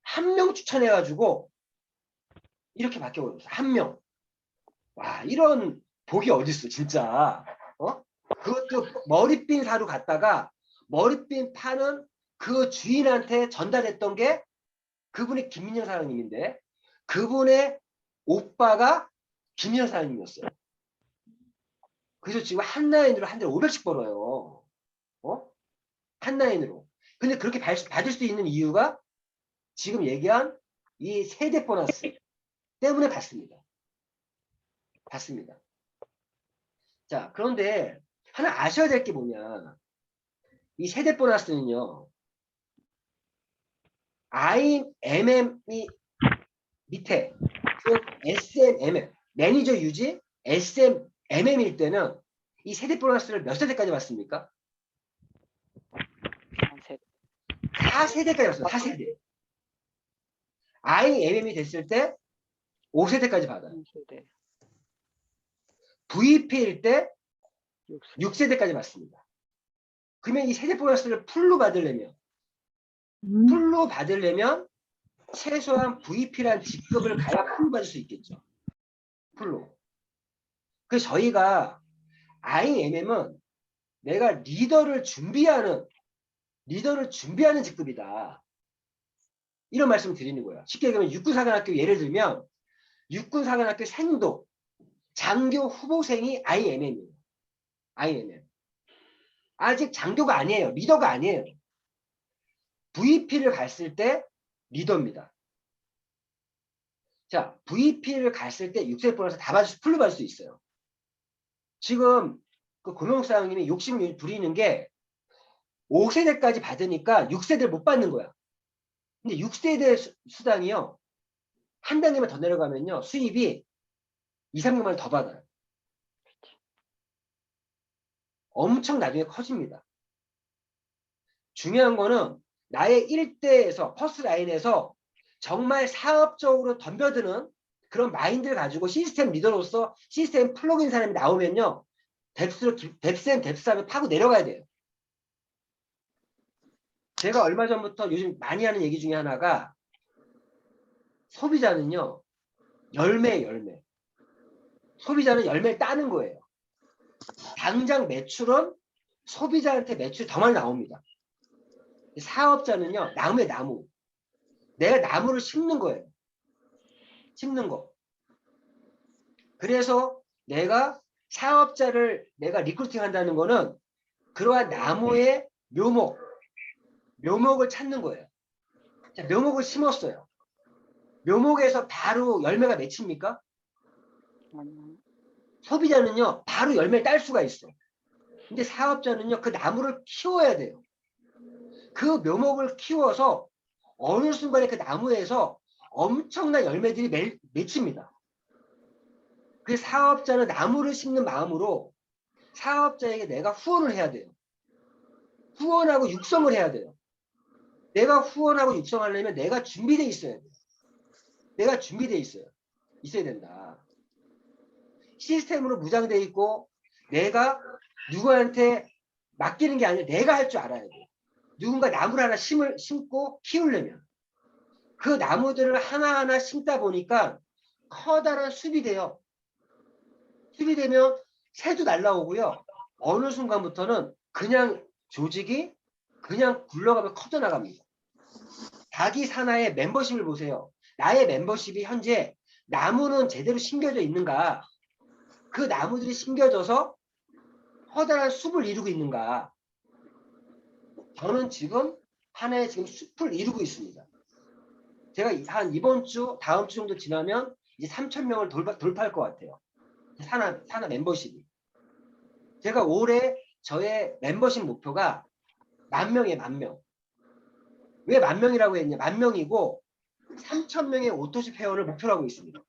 한 명 추천해가지고 이렇게 바뀌어버렸어요. 한 명. 이런 복이 어딨어 진짜. 그것도 머리핀 사러 갔다가 머리핀 파는 그 주인한테 전달했던 게 그분이 김민영 사장님인데 그분의 오빠가 김민영 사장님이었어요. 그래서 지금 한 라인으로 한 달에 500씩 벌어요. 한 라인으로. 근데 그렇게 받을 수 있는 이유가 지금 얘기한 이 세대 보너스 때문에 받습니다. 자, 그런데 하나 아셔야 될 게 뭐냐. 이 세대 보너스는요. IMM이 밑에 SMMM 매니저 유지 SMMM일 때는 이 세대 보너스를 몇 세대까지 받습니까? 4세대까지 받습니다. 4세대. IMM이 됐을 때 5세대까지 받아요. VP일 때 6세대까지 받습니다. 그러면 이 세대 보너스를 풀로 받으려면 최소한 VP란 직급을 가야 풀로 받을 수 있겠죠. 풀로. 그래서 저희가 IMM은 내가 리더를 준비하는 직급이다. 이런 말씀을 드리는 거예요. 쉽게 얘기하면 육군사관학교 예를 들면 육군사관학교 생도 장교 후보생이 IMM이에요. IMM. 아직 장교가 아니에요. 리더가 아니에요. VP를 갔을 때 리더입니다. 자, VP를 갔을 때 6세 보너스 다 받을 풀로 받을 수 있어요. 지금 그 고명사장님이 욕심 부리는 게 5세대까지 받으니까 6세대를 못 받는 거야. 근데 6세대 수당이요. 한 단계만 더 내려가면요. 수입이 2, 300만 원 더 받아요. 엄청 나중에 커집니다. 중요한 거는 나의 1대에서 퍼스트 라인에서 정말 사업적으로 덤벼드는 그런 마인드를 가지고 시스템 리더로서 시스템 플러그인 사람이 나오면요. 뎁스로 뎁스앤 뎁스하면 파고 내려가야 돼요. 제가 얼마 전부터 요즘 많이 하는 얘기 중에 하나가 소비자는요. 열매. 소비자는 열매를 따는 거예요. 당장 매출은 소비자한테 매출이 더 많이 나옵니다. 사업자는요. 나무에 나무. 내가 나무를 심는 거예요. 심는 거. 그래서 내가 사업자를 내가 리크루팅 한다는 거는 그러한 나무의 묘목을 찾는 거예요. 자, 묘목을 심었어요. 묘목에서 바로 열매가 맺힙니까? 소비자는요, 바로 열매를 딸 수가 있어. 근데 사업자는요, 그 나무를 키워야 돼요. 그 묘목을 키워서 어느 순간에 그 나무에서 엄청난 열매들이 맺힙니다. 그 사업자는 나무를 심는 마음으로 사업자에게 내가 후원을 해야 돼요. 후원하고 육성을 해야 돼요. 내가 후원하고 육성하려면 내가 준비돼 있어야 돼요. 내가 준비돼 있어야 된다. 시스템으로 무장돼 있고 내가 누구한테 맡기는 게 아니라 내가 할 줄 알아야 돼. 누군가 나무를 하나 심고 키우려면 그 나무들을 하나하나 심다 보니까 커다란 숲이 돼요. 숲이 되면 새도 날라오고요. 어느 순간부터는 그냥 조직이 그냥 굴러가면 커져나갑니다. 자기 산하의 멤버십을 보세요. 나의 멤버십이 현재 나무는 제대로 심겨져 있는가? 그 나무들이 심겨져서 커다란 숲을 이루고 있는가? 저는 지금 하나의 지금 숲을 이루고 있습니다. 제가 한 이번 주, 다음 주 정도 지나면 이제 3,000명을 돌파할 것 같아요. 산하 멤버십이. 제가 올해 저의 멤버십 목표가 10,000명이에요, 10,000명. 왜 10,000명이라고 했냐? 10,000명이고 3,000명의 오토십 회원을 목표로 하고 있습니다.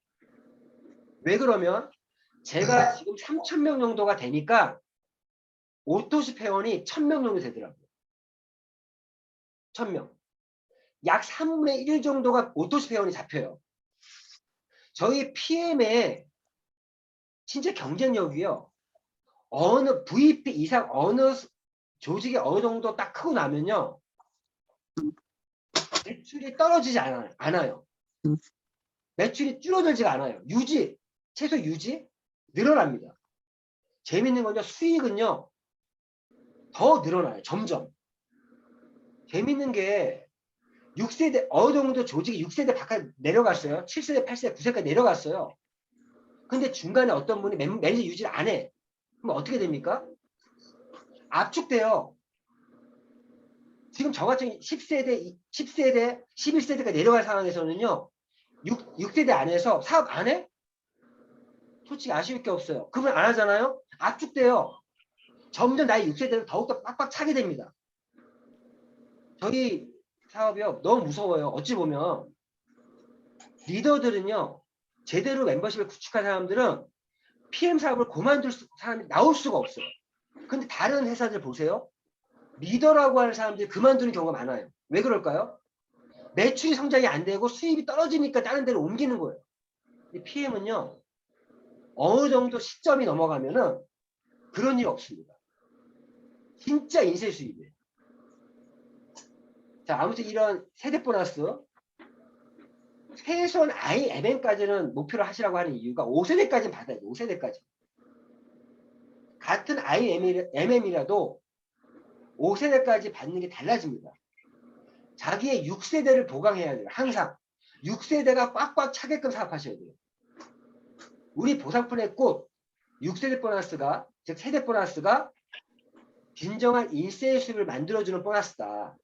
왜 그러면 제가 지금 3,000명 정도가 되니까 오토십 회원이 1,000명 정도 되더라고요. 1,000명. 약 3분의 1 정도가 오토십 회원이 잡혀요. 저희 PM의 진짜 경쟁력이요. 어느 VP 이상 어느 조직이 어느 정도 딱 크고 나면요. 매출이 떨어지지 않아요. 매출이 줄어들지가 않아요. 최소 유지, 늘어납니다. 재밌는 건요. 수익은요. 더 늘어나요. 점점. 재밌는 게 6세대 어느 정도 조직이 6세대 바깥 내려갔어요. 7세대, 8세대, 9세대까지 내려갔어요. 근데 중간에 어떤 분이 매니저 유지를 안 해. 그럼 어떻게 됩니까? 압축돼요. 지금 저같은 10세대, 11세대가 내려갈 상황에서는요. 6세대 안에서 사업 안 해? 솔직히 아쉬울 게 없어요. 그분 안 하잖아요? 압축돼요. 점점 나의 6세대는 더욱더 빡빡 차게 됩니다. 저희 사업이요. 너무 무서워요. 어찌 보면 리더들은요. 제대로 멤버십을 구축한 사람들은 PM 사업을 그만둘 사람이 나올 수가 없어요. 근데 다른 회사들 보세요. 리더라고 하는 사람들이 그만두는 경우가 많아요. 왜 그럴까요? 매출이 성장이 안 되고 수입이 떨어지니까 다른 데로 옮기는 거예요. PM은요. 어느 정도 시점이 넘어가면은 그런 일 없습니다. 진짜 인쇄 수입이에요. 자, 아무튼 이런 세대 보너스 최소한 IMM까지는 목표로 하시라고 하는 이유가 5세대까지는 받아야 돼요. 5세대까지. 같은 IMM이라도 5세대까지 받는 게 달라집니다. 자기의 6세대를 보강해야 돼요. 항상 6세대가 꽉꽉 차게끔 사업하셔야 돼요. 우리 보상품의 꽃 6세대 보너스가, 즉 세대 보너스가 진정한 인세의 수입을 만들어주는 보너스다.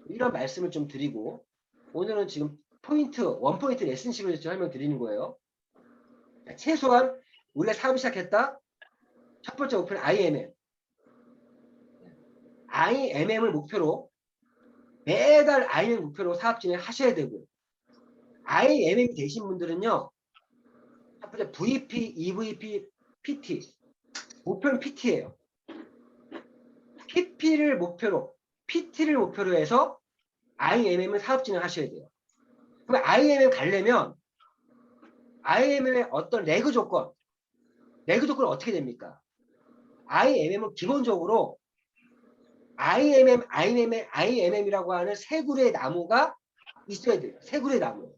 이런 말씀을 좀 드리고, 오늘은 지금 원포인트 레슨식으로 설명드리는 거예요. 최소한 원래 사업을 시작했다. 첫 번째 목표는 IMM. IMM을 목표로 매달 IMM 목표로 사업 진행하셔야 되고, IMM이 되신 분들은요. 첫 번째 VP, EVP, PT. 목표는 PT예요. PP를 목표로, PT를 목표로 해서 IMM을 사업 진행하셔야 돼요. 그럼 IMM 가려면 IMM의 어떤 레그 조건은 어떻게 됩니까? IMM은 기본적으로 IMM이라고 하는 세 그루의 나무가 있어야 돼요. 세 그루의 나무.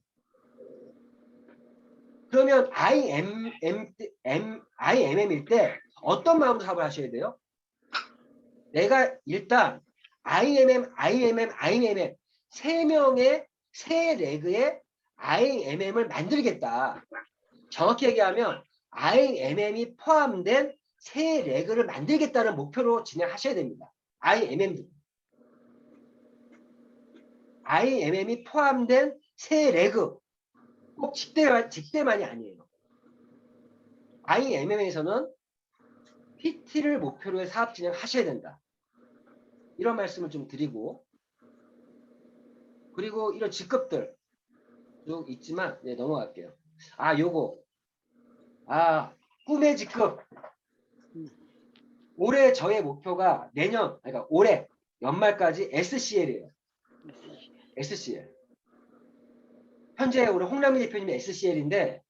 그러면 IMM일 때 어떤 마음으로 사업을 하셔야 돼요? 내가 일단 IMM 세 명의 세 레그의 IMM을 만들겠다. 정확히 얘기하면 IMM이 포함된 세 레그를 만들겠다는 목표로 진행하셔야 됩니다. IMM이 포함된 세 레그. 꼭 직대만이 아니에요. IMM에서는 PT를 목표로 해서 사업 진행하셔야 된다. 이런 말씀을 좀 드리고, 그리고 이런 직급들 쭉 있지만 넘어갈게요. 요거 꿈의 직급. 올해 저의 목표가 그러니까 올해 연말까지 SCL이에요. SCL. 현재 우리 홍남기 대표님이 SCL인데,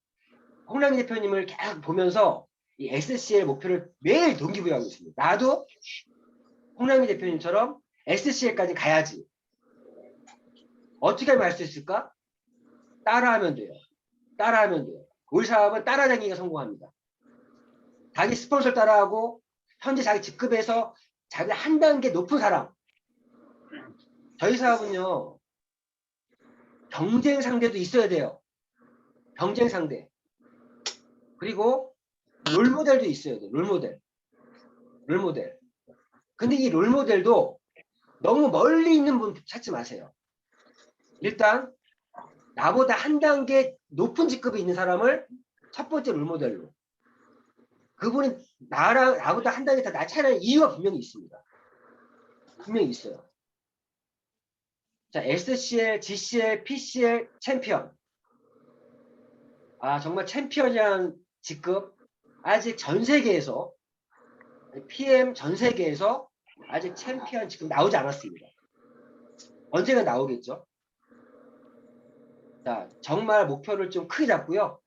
홍남기 대표님을 계속 보면서 이 SCL 목표를 매일 동기부여하고 있습니다. 나도 홍남기 대표님처럼 SCL까지 가야지. 어떻게 하면 할 수 있을까? 따라하면 돼요. 우리 사업은 따라다니기가 성공합니다. 자기 스폰서를 따라하고 현재 자기 직급에서 자기 한 단계 높은 사람. 저희 사업은요. 경쟁 상대도 있어야 돼요. 경쟁 상대. 그리고 롤모델도 있어야 돼요. 롤모델. 근데 이 롤모델도 너무 멀리 있는 분 찾지 마세요. 일단 나보다 한 단계 높은 직급에 있는 사람을 첫 번째 롤모델로. 그분이 나보다 한 단계 더 차이나는 이유가 분명히 있습니다. 분명히 있어요. 자, SCL, GCL, PCL 챔피언. 정말 챔피언이라는 직급 아직 전 세계에서 PM 전 세계에서 아직 챔피언 직급 나오지 않았습니다. 언젠가 나오겠죠. 자, 정말 목표를 좀 크게 잡고요.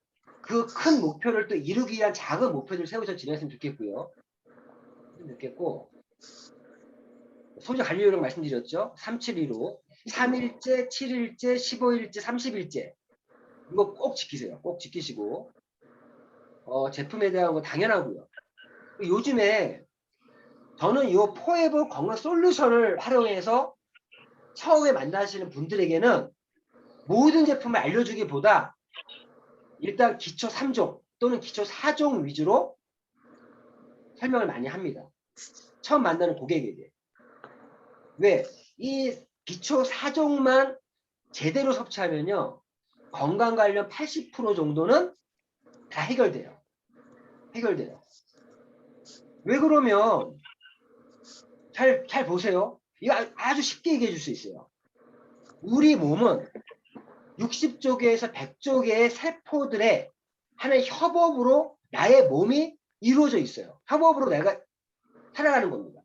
그 큰 목표를 또 이루기 위한 작은 목표를 세우셔서 진행했으면 좋겠고요. 소재 관리요령 말씀드렸죠. 372로 3일째, 7일째, 15일째, 30일째. 이거 꼭 지키세요. 꼭 지키시고, 제품에 대한 거 당연하고요. 요즘에 저는 이 포에버 건강 솔루션을 활용해서 처음에 만나시는 분들에게는 모든 제품을 알려주기보다 일단 기초 3종 또는 기초 4종 위주로 설명을 많이 합니다. 처음 만나는 고객에게. 왜? 이 기초 4종만 제대로 섭취하면요. 건강 관련 80% 정도는 다 해결돼요. 왜 그러면 잘 보세요. 이거 아주 쉽게 얘기해 줄 수 있어요. 우리 몸은 60조 개에서 100조 개의 세포들의 하나의 협업으로 나의 몸이 이루어져 있어요. 협업으로 내가 살아가는 겁니다.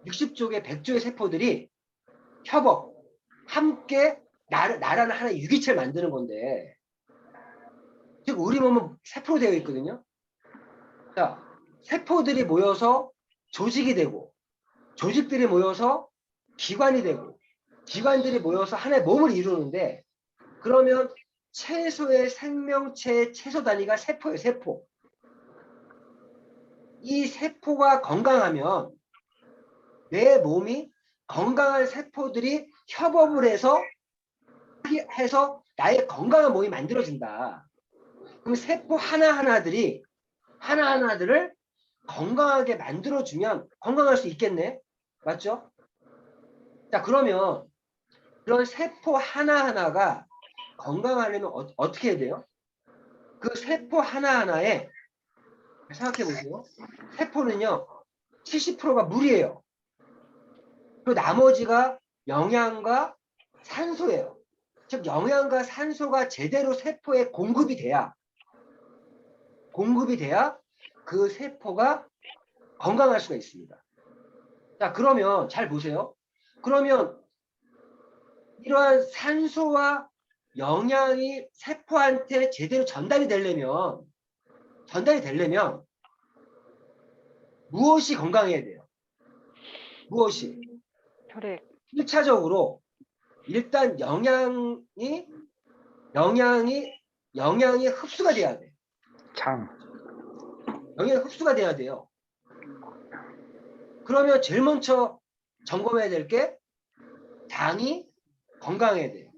60조 개, 100조의 세포들이 협업, 함께 나라는 하나의 유기체를 만드는 건데, 즉 우리 몸은 세포로 되어 있거든요. 자, 세포들이 모여서 조직이 되고, 조직들이 모여서 기관이 되고, 기관들이 모여서 하나의 몸을 이루는데, 그러면 최소의 생명체의 최소 단위가 세포예요. 세포. 이 세포가 건강하면 내 몸이 건강한 세포들이 협업을 해서 나의 건강한 몸이 만들어진다. 그럼 세포 하나하나들을 건강하게 만들어주면 건강할 수 있겠네. 맞죠? 자, 그러면 그런 세포 하나하나가 건강하려면 어떻게 해야 돼요? 그 세포 하나하나에 생각해 보세요. 세포는요, 70%가 물이에요. 그 나머지가 영양과 산소예요. 즉 영양과 산소가 제대로 세포에 공급이 돼야 그 세포가 건강할 수가 있습니다. 자, 그러면 잘 보세요. 그러면 이러한 산소와 영양이 세포한테 제대로 전달이 되려면 무엇이 건강해야 돼요? 무엇이? 혈액. 1차적으로 일단 영양이 흡수가 돼야 돼. 장. 영양이 흡수가 돼야 돼요. 그러면 제일 먼저 점검해야 될 게 장이 건강해야 돼요.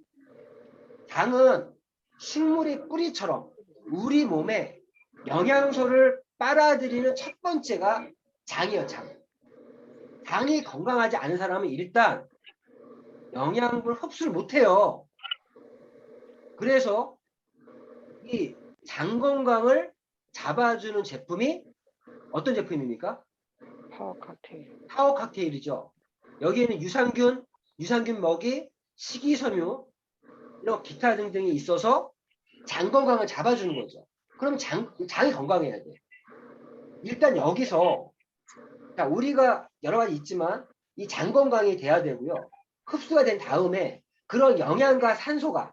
장은 식물의 뿌리처럼 우리 몸에 영양소를 빨아들이는 첫 번째가 장이에요. 장이 건강하지 않은 사람은 일단 영양분을 흡수를 못해요. 그래서 이 장 건강을 잡아주는 제품이 어떤 제품입니까? 파워 칵테일. 파워 칵테일이죠. 여기에는 유산균 먹이, 식이섬유, 이런 기타 등등이 있어서 장 건강을 잡아주는 거죠. 그럼 장이 건강해야 돼. 일단 여기서 자, 우리가 여러 가지 있지만 이 장 건강이 돼야 되고요. 흡수가 된 다음에 그런 영양과 산소가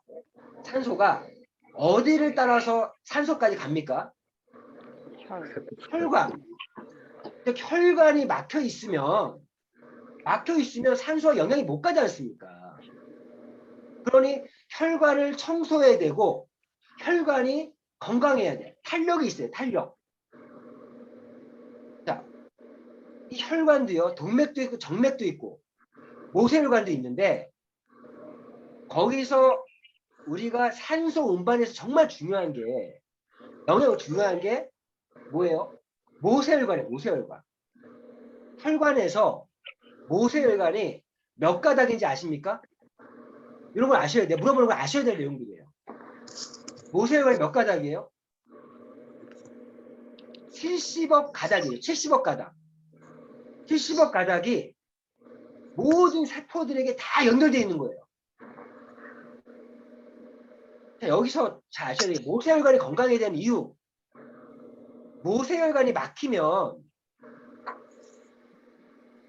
어디를 따라서 산소까지 갑니까? 혈관. 즉 혈관이 막혀 있으면 산소와 영양이 못 가지 않습니까? 그러니 혈관을 청소해야 되고 혈관이 건강해야 돼. 탄력이 있어요. 탄력. 자, 이 혈관도요. 동맥도 있고 정맥도 있고 모세혈관도 있는데 거기서 우리가 산소 운반에서 정말 중요한 게 뭐예요? 모세혈관이에요. 모세혈관. 혈관에서 모세혈관이 몇 가닥인지 아십니까? 이런 걸 아셔야 돼요. 물어보는 걸 아셔야 될 내용들이에요. 모세혈관이 몇 가닥이에요? 70억 가닥이에요. 70억 가닥. 70억 가닥이 모든 세포들에게 다 연결되어 있는 거예요. 자, 여기서 잘 아셔야 돼요. 모세혈관이 건강해야 되는 이유. 모세혈관이 막히면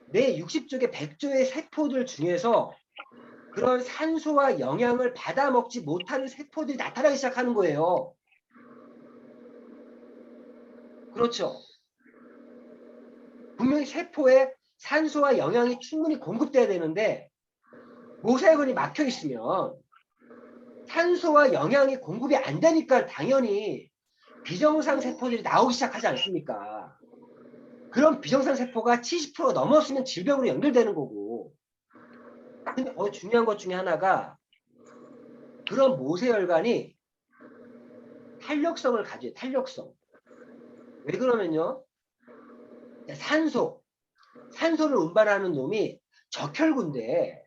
내 60쪽의 100조의 세포들 중에서 그런 산소와 영양을 받아먹지 못하는 세포들이 나타나기 시작하는 거예요. 그렇죠. 분명히 세포에 산소와 영양이 충분히 공급돼야 되는데 모세혈관이 막혀 있으면 산소와 영양이 공급이 안 되니까 당연히 비정상 세포들이 나오기 시작하지 않습니까? 그런 비정상 세포가 70% 넘었으면 질병으로 연결되는 거고. 근데 중요한 것 중에 하나가 그런 모세혈관이 탄력성을 가져요. 탄력성. 왜 그러면요? 산소를 운반하는 놈이 적혈구인데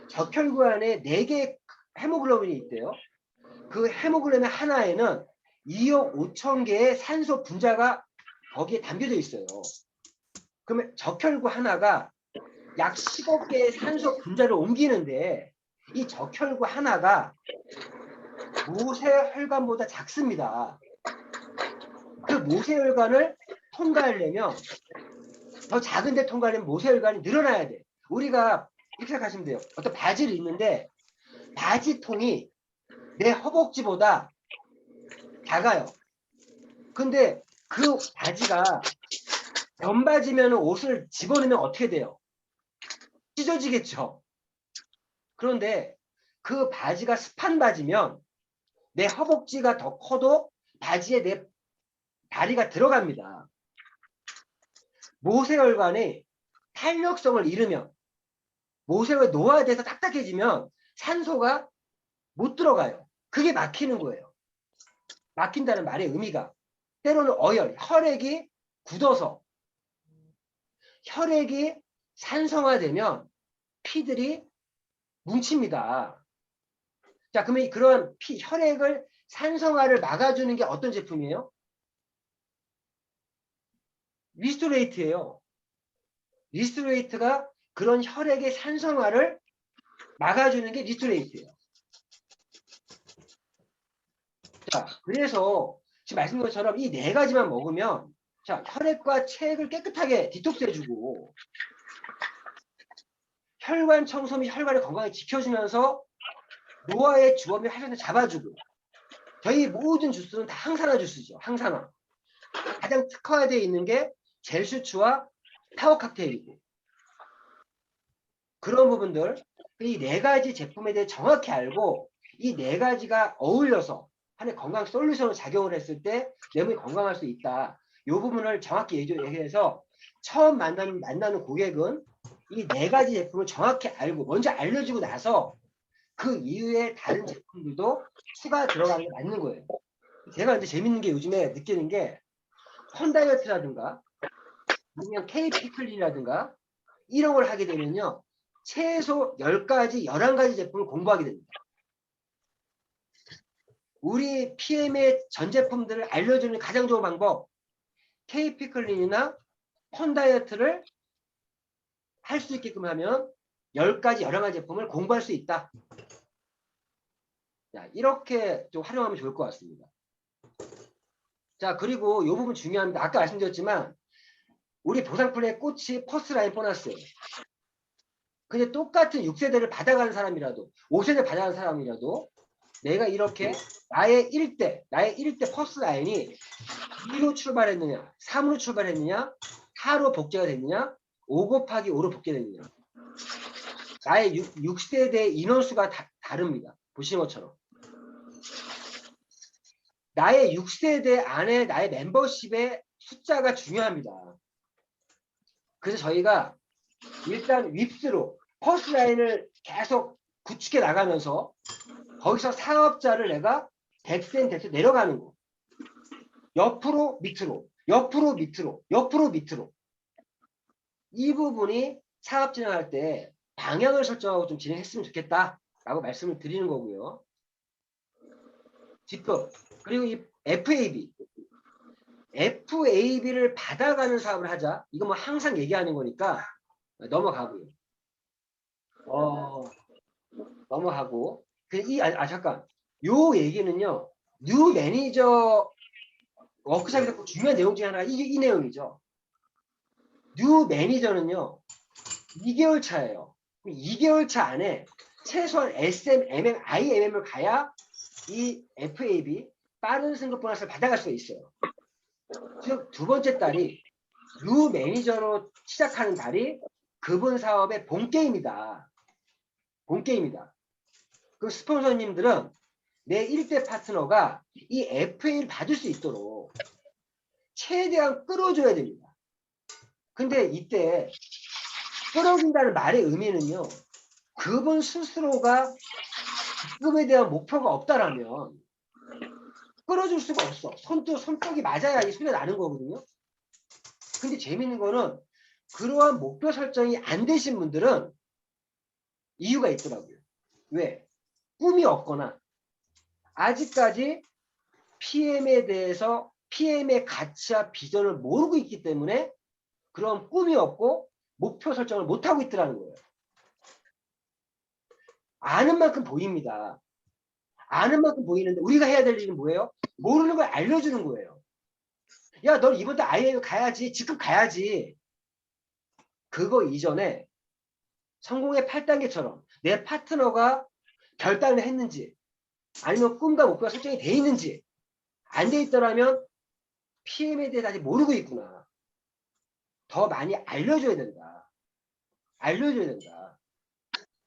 적혈구 안에 4개의 헤모글로빈이 있대요. 그 헤모글로빈 하나에는 2억 5천 개의 산소 분자가 거기에 담겨져 있어요. 그러면 적혈구 하나가 약 10억 개의 산소 분자를 옮기는데 이 적혈구 하나가 모세혈관보다 작습니다. 그 모세혈관을 통과하려면 더 작은데 통과하려면 모세혈관이 늘어나야 돼. 우리가 이렇게 생각하시면 돼요. 어떤 바지를 입는데 바지통이 내 허벅지보다 작아요. 근데 그 바지가 면바지면 옷을 집어넣으면 어떻게 돼요? 찢어지겠죠. 그런데 그 바지가 스판 바지면 내 허벅지가 더 커도 바지에 내 다리가 들어갑니다. 모세혈관의 탄력성을 잃으면, 모세혈관이 노화돼서 딱딱해지면 산소가 못 들어가요. 그게 막히는 거예요. 막힌다는 말의 의미가 때로는 어혈, 혈액이 굳어서 혈액이 산성화되면 피들이 뭉칩니다. 자, 그러면 그런 혈액을 산성화를 막아주는 게 어떤 제품이에요? 리스토레이트예요. 리스토레이트가 그런 혈액의 산성화를 막아주는 게 리스토레이트예요. 자, 그래서 지금 말씀드린 것처럼 이 네 가지만 먹으면 자, 혈액과 체액을 깨끗하게 디톡스해주고 혈관 청소 및 혈관의 건강을 지켜주면서 노화의 주범이 활성을 잡아주고 저희 모든 주스는 다 항산화 주스죠. 항산화. 가장 특화되어 있는 게 젤슈츠와 타워 칵테일이고 그런 부분들 이 네 가지 제품에 대해 정확히 알고 이 네 가지가 어울려서 하나의 건강 솔루션으로 작용을 했을 때 내 몸이 건강할 수 있다. 이 부분을 정확히 얘기해서 처음 만나는 고객은 이 네 가지 제품을 정확히 알고 먼저 알려주고 나서 그 이후에 다른 제품들도 추가 들어가는 게 맞는 거예요. 제가 이제 재밌는 게 요즘에 느끼는 게 펀다이어트라든가 아니면 K피클린이라든가 이런 걸 하게 되면요. 최소 10가지, 11가지 제품을 공부하게 됩니다. 우리 PM의 전 제품들을 알려주는 가장 좋은 방법 K피클린이나 펀다이어트를 할 수 있게끔 하면 10가지, 11가지 제품을 공부할 수 있다. 자, 이렇게 좀 활용하면 좋을 것 같습니다. 자, 그리고 이 부분 중요합니다. 아까 말씀드렸지만 우리 보상플랜의 꽃이 퍼스트라인 보너스예요. 근데 똑같은 6세대를 받아가는 사람이라도 5세대 받아가는 사람이라도 내가 이렇게 나의 1대 퍼스트라인이 2로 출발했느냐 3으로 출발했느냐 4로 복제가 됐느냐 5 곱하기 5로 복제됐느냐 나의 6세대의 인원수가 다릅니다. 보시는 것처럼 나의 6세대 안에 나의 멤버십의 숫자가 중요합니다. 그래서 저희가 일단 윕스로 퍼스트라인을 계속 구축해 나가면서 거기서 사업자를 내가 덱센 내려가는 거. 옆으로 밑으로 옆으로 밑으로 옆으로 밑으로 이 부분이 사업 진행할 때 방향을 설정하고 좀 진행했으면 좋겠다라고 말씀을 드리는 거고요. 지금 그리고 이 FAB를 받아가는 사업을 하자. 이거 뭐 항상 얘기하는 거니까 넘어가고요. 넘어가고 잠깐 요 얘기는요. 뉴 매니저 워크샵에서 중요한 내용 중에 하나가 이 내용이죠. 뉴 매니저는요. 2개월 차예요. 2개월 차 안에 최소한 SM, MM, IMM을 가야 이 FAB 빠른 승급 보너스를 받아갈 수가 있어요. 즉 두 번째 달이 뉴 매니저로 시작하는 달이 그분 사업의 본게임이다. 본게임이다. 그 스폰서님들은 내 1대 파트너가 이 FA를 받을 수 있도록 최대한 끌어줘야 됩니다. 근데 이때 끌어준다는 말의 의미는요. 그분 스스로가 직급에 대한 목표가 없다라면 끌어줄 수가 없어. 손뼉이 맞아야 이 소리가 나는 거거든요. 근데 재밌는 거는 그러한 목표 설정이 안 되신 분들은 이유가 있더라고요. 왜? 꿈이 없거나 아직까지 PM에 대해서 PM의 가치와 비전을 모르고 있기 때문에 그런 꿈이 없고 목표 설정을 못하고 있더라는 거예요. 아는 만큼 보입니다. 아는 만큼 보이는데 우리가 해야 될 일은 뭐예요? 모르는 걸 알려주는 거예요. 야, 너 이번 달 IM 가야지. 직급 가야지. 그거 이전에 성공의 8단계처럼 내 파트너가 결단을 했는지 아니면 꿈과 목표가 설정이 돼 있는지 안 돼 있더라면 PM에 대해서 아직 모르고 있구나. 더 많이 알려줘야 된다. 알려줘야 된다.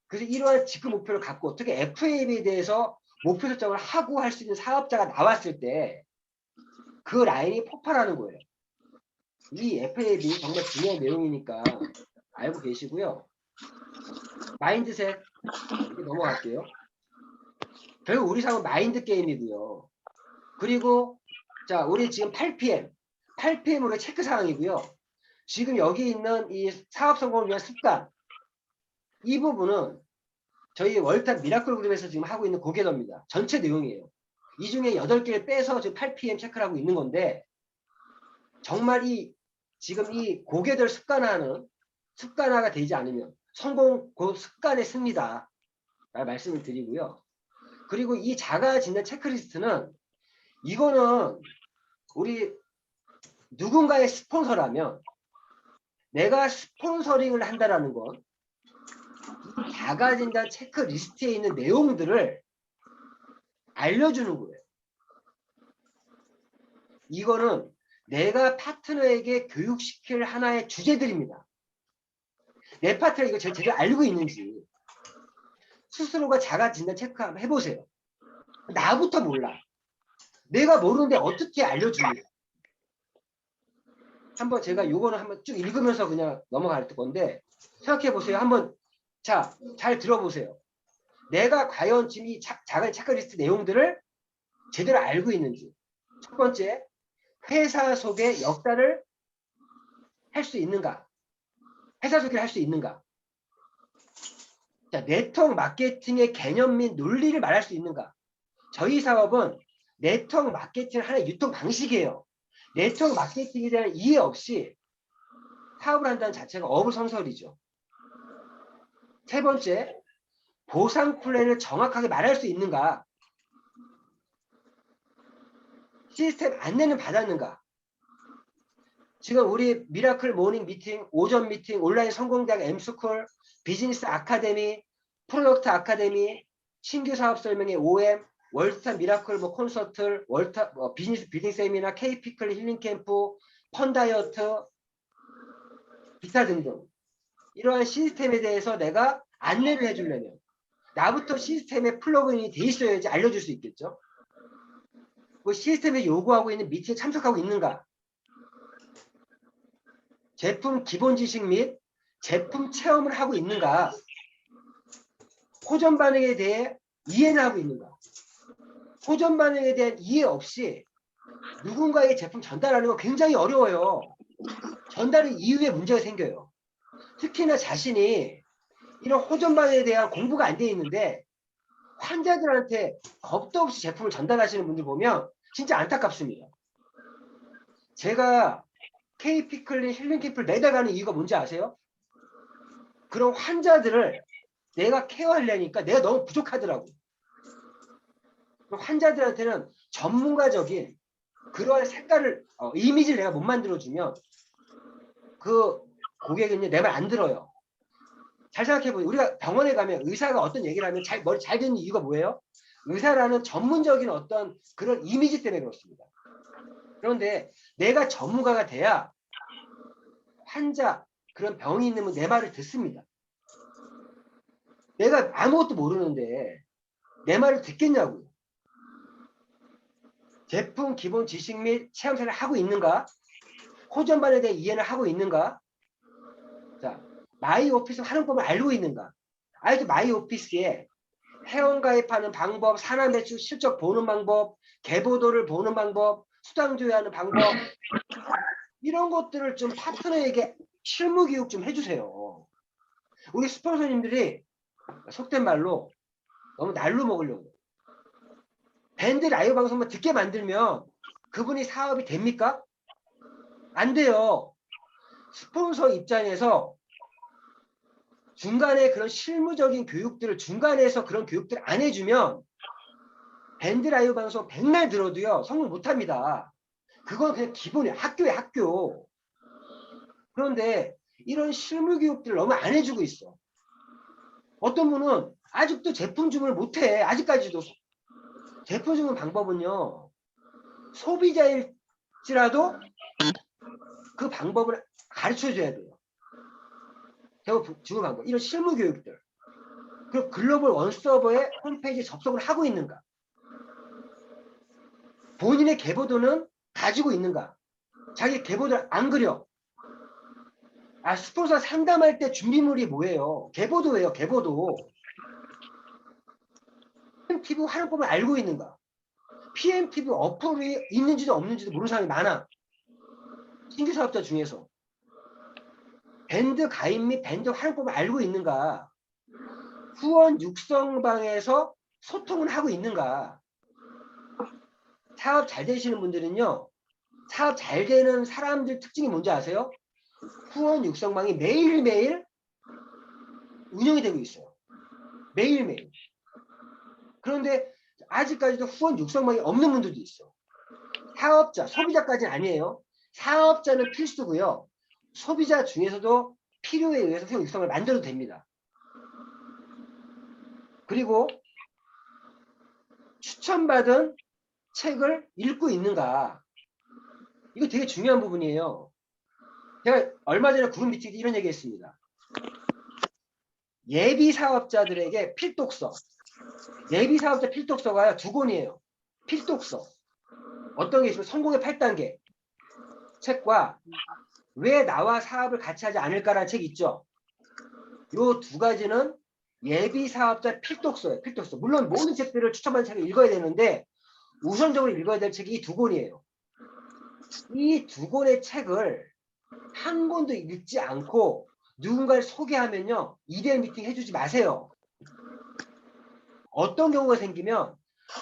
그래서 이러한 직급 목표를 갖고 어떻게 FAB에 대해서 목표 설정을 하고 할 수 있는 사업자가 나왔을 때 그 라인이 폭발하는 거예요. 이 FAB 정말 중요한 내용이니까 알고 계시고요. 마인드셋 이렇게 넘어갈게요. 결국 우리 사업은 마인드 게임이고요. 그리고 자, 우리 지금 8pm으로 체크 사항이고요. 지금 여기 있는 이 사업 성공을 위한 습관, 이 부분은 저희 월탑 미라클 그룹에서 지금 하고 있는 고개더입니다. 전체 내용이에요. 이 중에 8개를 빼서 지금 8pm 체크를 하고 있는 건데, 정말 지금 이 고개들 습관화가 되지 않으면 성공 그 습관의 승리다 말씀을 드리고요. 그리고 이 자가진단 체크리스트는 이거는 우리 누군가의 스폰서라면 내가 스폰서링을 한다라는 건 이 자가진단 체크리스트에 있는 내용들을 알려주는 거예요. 이거는 내가 파트너에게 교육시킬 하나의 주제들입니다. 내 파트너가 이거 제대로 알고 있는지 스스로가 자가진단 체크 한번 해보세요. 나부터 몰라. 내가 모르는데 어떻게 알려줍니까? 한번 제가 요거는 한번 쭉 읽으면서 그냥 넘어갈 건데 생각해 보세요. 한번 자, 잘 들어보세요. 내가 과연 지금 이 자가 체크리스트 내용들을 제대로 알고 있는지. 첫 번째, 회사 속의 역사를 할 수 있는가? 회사 소개를 할 수 있는가? 자, 네트워크 마케팅의 개념 및 논리를 말할 수 있는가? 저희 사업은 네트워크 마케팅 하나의 유통 방식이에요. 네트워크 마케팅에 대한 이해 없이 사업을 한다는 자체가 어불성설이죠. 세 번째, 보상 플랜을 정확하게 말할 수 있는가? 시스템 안내는 받았는가? 지금 우리 미라클 모닝 미팅, 오전 미팅, 온라인 성공대학 M스쿨, 비즈니스 아카데미, 프로덕트 아카데미, 신규 사업 설명회 OM, 월스타 미라클 콘서트, 월타 비즈니스 빌딩 세미나, K피클 힐링 캠프, 펀다이어트, 기타 등등. 이러한 시스템에 대해서 내가 안내를 해주려면 나부터 시스템에 플러그인이 돼 있어야지 알려줄 수 있겠죠. 그 시스템에 요구하고 있는 미팅에 참석하고 있는가? 제품 기본 지식 및 제품 체험을 하고 있는가? 호전 반응에 대해 이해는 하고 있는가? 호전 반응에 대한 이해 없이 누군가에게 제품 전달하는 거 굉장히 어려워요. 전달의 이유에 문제가 생겨요. 특히나 자신이 이런 호전 반응에 대한 공부가 안 돼 있는데 환자들한테 겁도 없이 제품을 전달하시는 분들 보면 진짜 안타깝습니다. 제가 K피클린 힐링 캠프를 매달 가는 이유가 뭔지 아세요? 그런 환자들을 내가 케어하려니까 내가 너무 부족하더라고. 환자들한테는 전문가적인 그러한 색깔을 이미지를 내가 못 만들어주면 그 고객은 내 말 안 들어요. 잘 생각해보세요. 우리가 병원에 가면 의사가 어떤 얘기를 하면 머리 잘 듣는 이유가 뭐예요? 의사라는 전문적인 어떤 그런 이미지 때문에 그렇습니다. 그런데 내가 전문가가 돼야 환자, 그런 병이 있는 분 내 말을 듣습니다. 내가 아무것도 모르는데 내 말을 듣겠냐고요. 제품 기본 지식 및 체험사를 하고 있는가? 호전반에 대한 이해를 하고 있는가? 자, 마이 오피스 활용법을 알고 있는가? 아직도 마이 오피스에 회원 가입하는 방법, 산업 매출 실적 보는 방법, 개보도를 보는 방법, 수당 조회하는 방법, 이런 것들을 좀 파트너에게 실무 교육 좀 해주세요. 우리 스폰서님들이 속된 말로 너무 날로 먹으려고. 밴드 라이브 방송만 듣게 만들면 그분이 사업이 됩니까? 안 돼요. 스폰서 입장에서 중간에 그런 실무적인 교육들을 중간에서 그런 교육들을 안 해주면 밴드 라이브 방송 100날 들어도요 성공 못합니다. 그건 그냥 기본이에요. 학교에 학교. 그런데 이런 실무 교육들을 너무 안 해주고 있어. 어떤 분은 아직도 제품 주문을 못해. 아직까지도. 제품 주문 방법은요. 소비자일지라도 그 방법을 가르쳐줘야 돼요. 주문 방법. 이런 실무 교육들. 그리고 글로벌 원서버의 홈페이지에 접속을 하고 있는가. 본인의 개보도는 가지고 있는가. 자기 계보들 안 그려. 아, 스폰서 상담할 때 준비물이 뭐예요? 계보도예요, 계보도. PMTV 활용법을 알고 있는가? PMTV 어플이 있는지도 없는지도 모르는 사람이 많아. 신규 사업자 중에서. 밴드 가입 및 밴드 활용법을 알고 있는가? 후원 육성방에서 소통을 하고 있는가? 사업 잘 되시는 분들은요, 사업 잘 되는 사람들 특징이 뭔지 아세요? 후원 육성방이 매일매일 운영이 되고 있어요. 매일매일. 그런데 아직까지도 후원 육성방이 없는 분들도 있어. 사업자, 소비자까지는 아니에요. 사업자는 필수고요. 소비자 중에서도 필요에 의해서 후원 육성을 만들어도 됩니다. 그리고 추천받은 책을 읽고 있는가. 이거 되게 중요한 부분이에요. 제가 얼마 전에 그룹 미팅에서 이런 얘기 했습니다. 예비 사업자들에게 필독서. 예비 사업자 필독서가 2권이에요. 필독서. 어떤 게 있으면 성공의 8단계 책과 왜 나와 사업을 같이 하지 않을까라는 책이 있죠. 요 2가지는 예비 사업자 필독서예요. 필독서. 물론 모든 책들을 추천받은 책을 읽어야 되는데 우선적으로 읽어야 될 책이 이 2권이에요. 이 2권의 책을 한 권도 읽지 않고 누군가를 소개하면요, 2대1 미팅 해주지 마세요. 어떤 경우가 생기면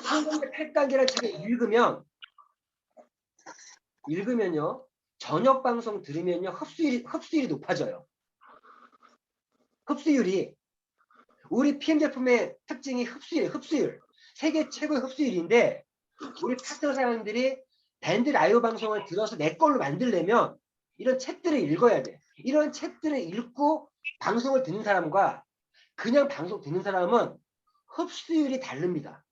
성공의 8단계라는 책을 읽으면요, 저녁 방송 들으면요, 흡수율이 높아져요. 흡수율이. 우리 PM 제품의 특징이 흡수율. 세계 최고의 흡수율인데, 우리 파트너 사람들이 밴드 라이브 방송을 들어서 내 걸로 만들려면 이런 책들을 읽어야 돼. 이런 책들을 읽고 방송을 듣는 사람과 그냥 방송 듣는 사람은 흡수율이 다릅니다.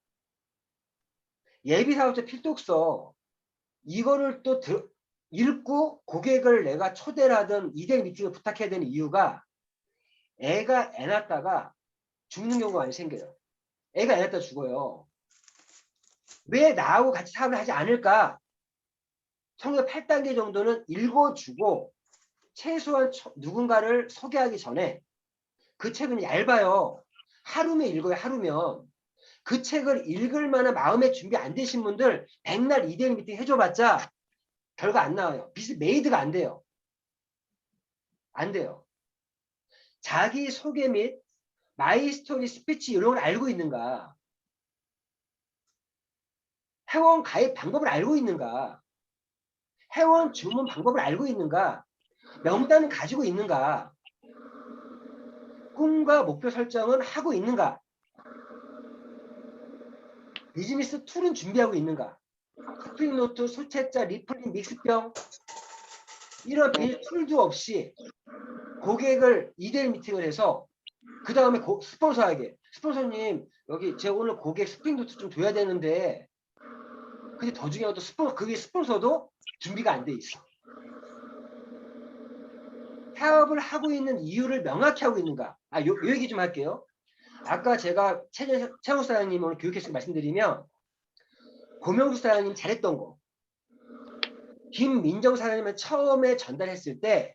예비 사업자 필독서 이거를 또 읽고 고객을 내가 초대를 하든 2대1 미팅을 부탁해야 되는 이유가 애가 애 낳다가 죽는 경우가 많이 생겨요. 애가 애 낳다가 죽어요. 왜 나하고 같이 사업을 하지 않을까? 성공 8단계 정도는 읽어주고 최소한 누군가를 소개하기 전에 그 책은 얇아요. 하루면 읽어요. 하루면. 그 책을 읽을 만한 마음의 준비 안 되신 분들 백날 2대1 미팅 해줘봤자 결과 안 나와요. 비스 메이드가 안 돼요. 안 돼요. 자기 소개 및 마이 스토리 스피치 이런 걸 알고 있는가? 회원 가입 방법을 알고 있는가? 회원 주문 방법을 알고 있는가? 명단을 가지고 있는가? 꿈과 목표 설정은 하고 있는가? 비즈니스 툴은 준비하고 있는가? 스프링노트, 소책자, 리플링, 믹스병 이런 비즈니스 툴도 없이 고객을 2대1 미팅을 해서 그 다음에 스폰서에게 스폰서님 여기 제가 오늘 고객 스프링노트 좀 줘야 되는데 근데 더 중요한 것도 그게 스폰서도 준비가 안 돼 있어. 사업을 하고 있는 이유를 명확히 하고 있는가? 요 얘기 좀 할게요. 아까 제가 최영수 사장님 오늘 교육했을 때 말씀드리면 고명수 사장님 잘했던 거 김민정 사장님을 처음에 전달했을 때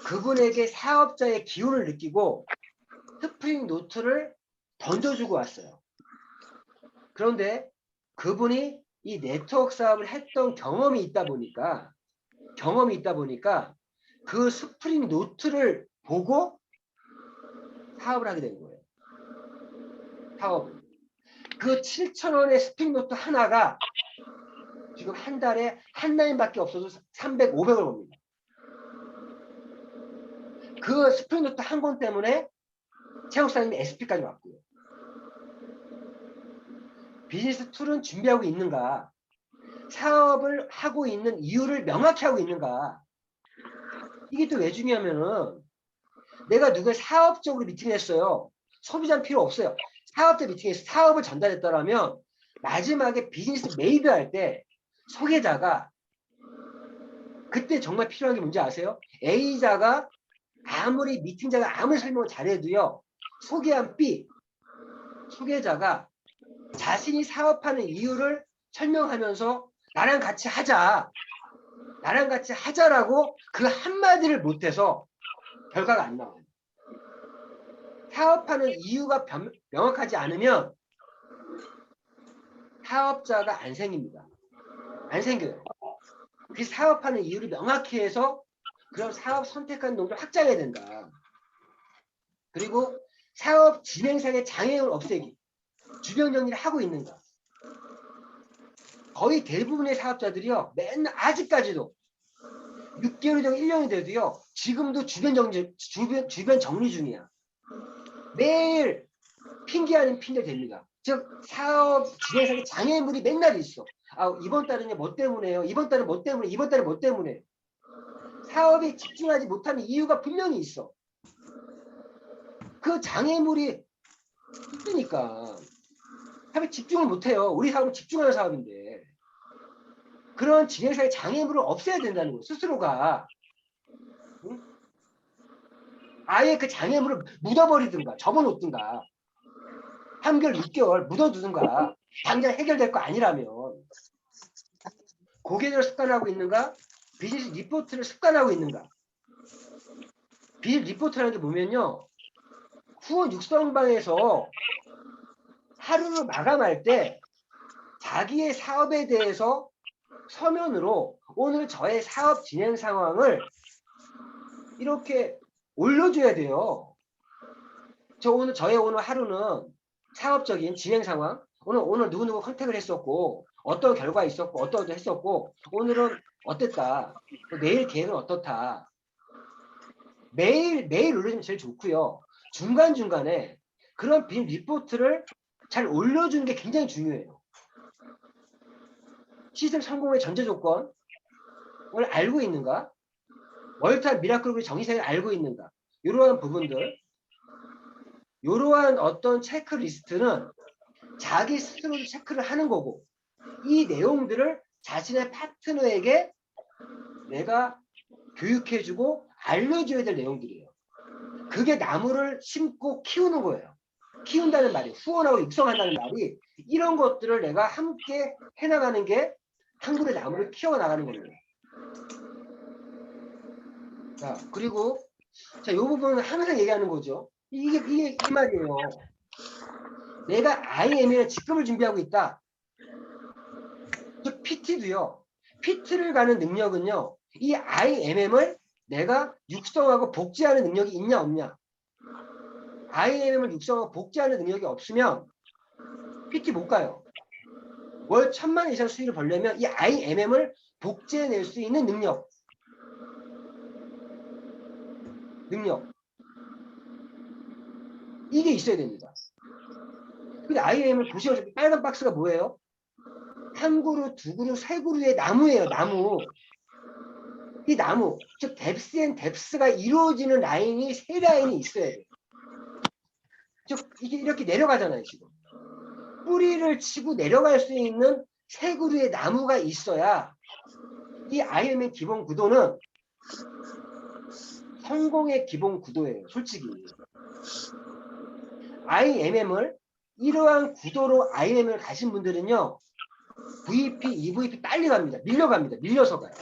그분에게 사업자의 기운을 느끼고 스프링 노트를 던져주고 왔어요. 그런데 그분이 이 네트워크 사업을 했던 경험이 있다 보니까 그 스프링 노트를 보고 사업을 하게 된 거예요. 사업을. 그 7,000원의 스프링 노트 하나가 지금 한 달에 한 라인밖에 없어도 300, 500을 봅니다. 그 스프링 노트 한 권 때문에 최영사님이 SP까지 왔고요. 비즈니스 툴은 준비하고 있는가? 사업을 하고 있는 이유를 명확히 하고 있는가? 이게 또 왜 중요하면은 내가 누구의 사업적으로 미팅을 했어요. 소비자는 필요 없어요. 사업자 미팅에서 사업을 전달했더라면 마지막에 비즈니스 메이드 할 때 소개자가 그때 정말 필요한 게 뭔지 아세요? A자가 아무리 미팅자가 아무리 설명을 잘해도요. 소개한 B 소개자가 자신이 사업하는 이유를 설명하면서 나랑 같이 하자. 나랑 같이 하자라고 그 한마디를 못해서 결과가 안 나와요. 사업하는 이유가 명확하지 않으면 사업자가 안 생깁니다. 안 생겨요. 그 사업하는 이유를 명확히 해서 그런 사업 선택하는 놈들 확장해야 된다. 그리고 사업 진행상의 장애물 없애기. 주변 정리를 하고 있는가. 거의 대부분의 사업자들이요. 맨날 아직까지도 6개월이 되고 1년이 돼도요. 지금도 주변 정리 중이야. 매일 핑계 아닌 핑계 됩니다. 즉 사업 진행상의 장애물이 맨날 있어. 아, 이번 달은요 뭐 때문에요? 이번 달은 뭐 때문에? 이번 달은 뭐 때문에? 사업에 집중하지 못하는 이유가 분명히 있어. 그 장애물이 있으니까 사업에 집중을 못해요. 우리 사업은 집중하는 사업인데 그런 진행상의 장애물을 없애야 된다는 거예요. 스스로가. 응? 아예 그 장애물을 묻어버리든가 접어놓든가 한결 6개월 묻어두든가 당장 해결될 거 아니라면 고객을 습관하고 있는가? 비즈니스 리포트를 습관하고 있는가? 비즈니스 리포트라는 게 보면요. 후원 육성방에서 하루를 마감할 때 자기의 사업에 대해서 서면으로 오늘 저의 사업 진행 상황을 이렇게 올려줘야 돼요. 저의 오늘 하루는 사업적인 진행 상황, 오늘 누구누구 컨택을 했었고, 어떤 결과 있었고, 어떤 했었고, 오늘은 어땠다. 내일 계획은 어떻다. 매일 올려주면 제일 좋고요. 중간중간에 그런 빈 리포트를 잘 올려주는 게 굉장히 중요해요. 시스템 성공의 전제 조건을 알고 있는가? 월탈 미라클 정의사를 알고 있는가? 이러한 부분들, 이러한 어떤 체크리스트는 자기 스스로도 체크를 하는 거고 이 내용들을 자신의 파트너에게 내가 교육해주고 알려줘야 될 내용들이에요. 그게 나무를 심고 키우는 거예요. 키운다는 말이 후원하고 육성한다는 말이 이런 것들을 내가 함께 해나가는 게 한 그루의 나무를 키워나가는 겁니다. 자, 그리고 자, 이 부분은 항상 얘기하는 거죠. 이게 이 말이에요. 내가 IM에 직급을 준비하고 있다. 즉 PT도요. PT를 가는 능력은요. 이 IMM을 내가 육성하고 복제하는 능력이 있냐 없냐. IMM을 육성하고 복제하는 능력이 없으면 PT 못 가요. 월 1000만 원 이상 수익을 벌려면 이 IMM을 복제해낼 수 있는 능력. 이게 있어야 됩니다. 근데 IMM을 보시면 빨간 박스가 뭐예요? 한 그루, 두 그루, 세 그루의 나무예요. 나무. 이 나무, 즉 뎁스 앤 뎁스가 이루어지는 라인이 세 라인이 있어야 돼요. 즉 이게 이렇게 내려가잖아요. 지금. 뿌리를 치고 내려갈 수 있는 세 그루의 나무가 있어야 이 IMM 기본 구도는 성공의 기본 구도예요. 솔직히. IMM을 이러한 구도로 IMM을 가신 분들은요. VP, EVP 빨리 갑니다. 밀려갑니다. 밀려서 가요.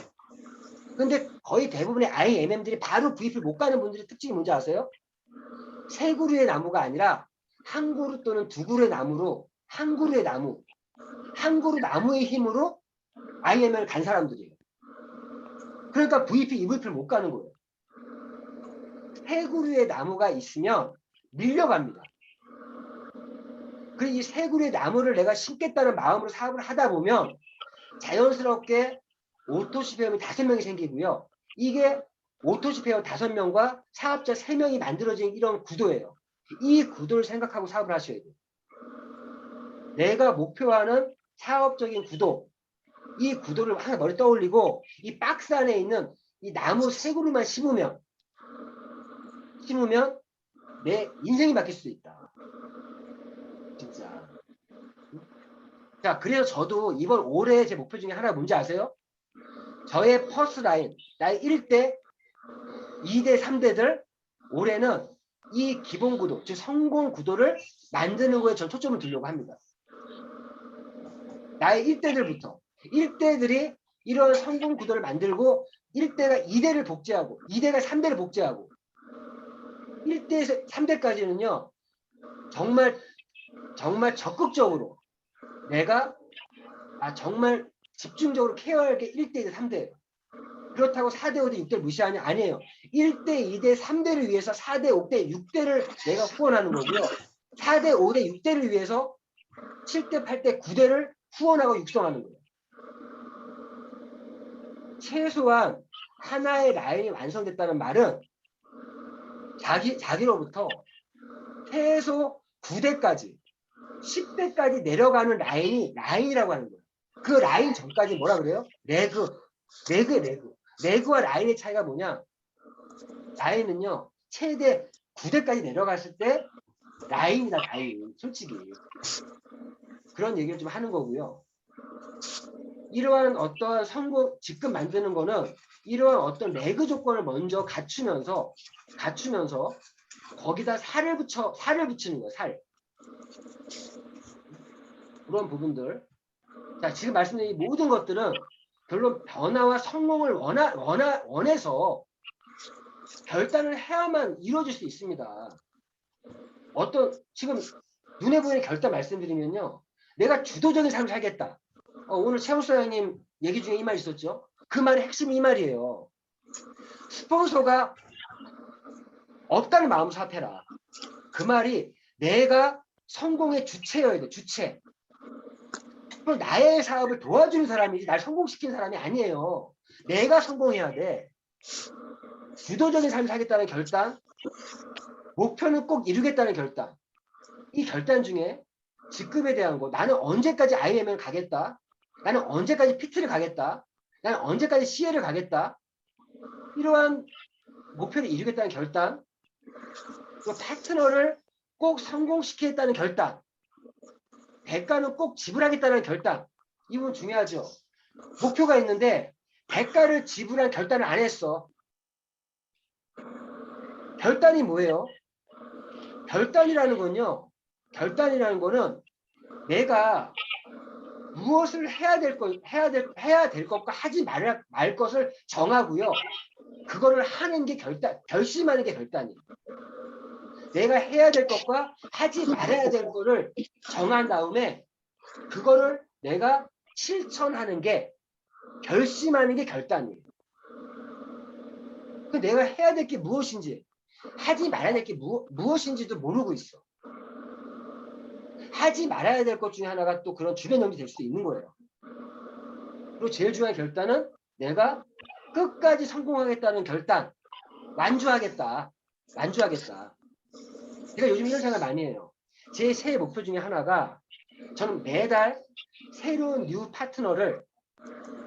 근데 거의 대부분의 IMM들이 바로 VP를 못 가는 분들의 특징이 뭔지 아세요? 세 그루의 나무가 아니라 한 그루 또는 두 그루의 나무로 한 그루의 나무, 한 그루 나무의 힘으로 IMM을 간 사람들이에요. 그러니까 VP, EVP를 못 가는 거예요. 세 그루의 나무가 있으면 밀려갑니다. 그리고 이 세 그루의 나무를 내가 심겠다는 마음으로 사업을 하다 보면 자연스럽게 오토십 회원이 5명이 생기고요. 이게 오토십 회원 5명과 사업자 3명이 만들어진 이런 구도예요. 이 구도를 생각하고 사업을 하셔야 돼요. 내가 목표하는 사업적인 구도, 이 구도를 하나 머리 떠올리고 이 박스 안에 있는 이 나무 세 그루만 심으면 내 인생이 바뀔 수 있다. 진짜. 자, 그래서 저도 이번 올해 제 목표 중에 하나 뭔지 아세요? 저의 퍼스트 라인, 나의 1대, 2대, 3대들 올해는 이 기본 구도, 즉 성공 구도를 만드는 거에 전 초점을 두려고 합니다. 나의 1대들부터. 1대들이 이런 성공 구도를 만들고 1대가 2대를 복제하고 2대가 3대를 복제하고 1대에서 3대까지는요. 정말 적극적으로 내가 정말 집중적으로 케어할 게 1대, 2대, 3대예요. 그렇다고 4대, 5대, 6대를 무시하냐? 아니에요. 1대, 2대, 3대를 위해서 4대, 5대, 6대를 내가 후원하는 거고요. 4대, 5대, 6대를 위해서 7대, 8대, 9대를 후원하고 육성하는 거예요. 최소한 하나의 라인이 완성됐다는 말은 자기로부터 최소 9대까지 10대까지 내려가는 라인이라고 하는 거예요. 그 라인 전까지 뭐라 그래요? 레그와 라인의 차이가 뭐냐? 라인은요 최대 9대까지 내려갔을 때 라인이다. 라인 솔직히 그런 얘기를 좀 하는 거고요. 이러한 어떠한 성공 직급 만드는 거는 이러한 어떤 레그 조건을 먼저 갖추면서 거기다 살을 붙이는 거예요. 살. 그런 부분들. 자, 지금 말씀드린 이 모든 것들은 결론 변화와 성공을 원해서 결단을 해야만 이루어질 수 있습니다. 지금 눈에 보이는 결단 말씀드리면요. 내가 주도적인 삶을 살겠다. 오늘 최우 소장님 얘기 중에 이 말 있었죠. 그 말의 핵심이 이 말이에요. 스폰서가 없다는 마음 사태라. 그 말이 내가 성공의 주체여야 돼. 주체. 그럼 나의 사업을 도와주는 사람이지 날 성공시키는 사람이 아니에요. 내가 성공해야 돼. 주도적인 삶을 살겠다는 결단, 목표는 꼭 이루겠다는 결단. 이 결단 중에 직급에 대한 거, 나는 언제까지 IM을 가겠다. 나는 언제까지 PT를 가겠다. 나는 언제까지 CA를 가겠다. 이러한 목표를 이루겠다는 결단, 또 파트너를 꼭 성공시키겠다는 결단, 대가는 꼭 지불하겠다는 결단. 이 부분 중요하죠. 목표가 있는데 대가를 지불할 결단을 안 했어. 결단이 뭐예요? 결단이라는 거는 내가 무엇을 해야 될 것과 하지 말 것을 정하고요. 그거를 하는 게 결심하는 게 결단이에요. 내가 해야 될 것과 하지 말아야 될 거를 정한 다음에 그거를 내가 실천하는 게 결심하는 게 결단이에요. 내가 해야 될 게 무엇인지 하지 말아야 될 게 무엇인지도 모르고 있어. 하지 말아야 될 것 중에 하나가 또 그런 주변 연결이 될 수도 있는 거예요. 그리고 제일 중요한 결단은 내가 끝까지 성공하겠다는 결단. 완주하겠다. 제가 요즘 이런 생각을 많이 해요. 제 새해 목표 중에 하나가 저는 매달 새로운 뉴 파트너를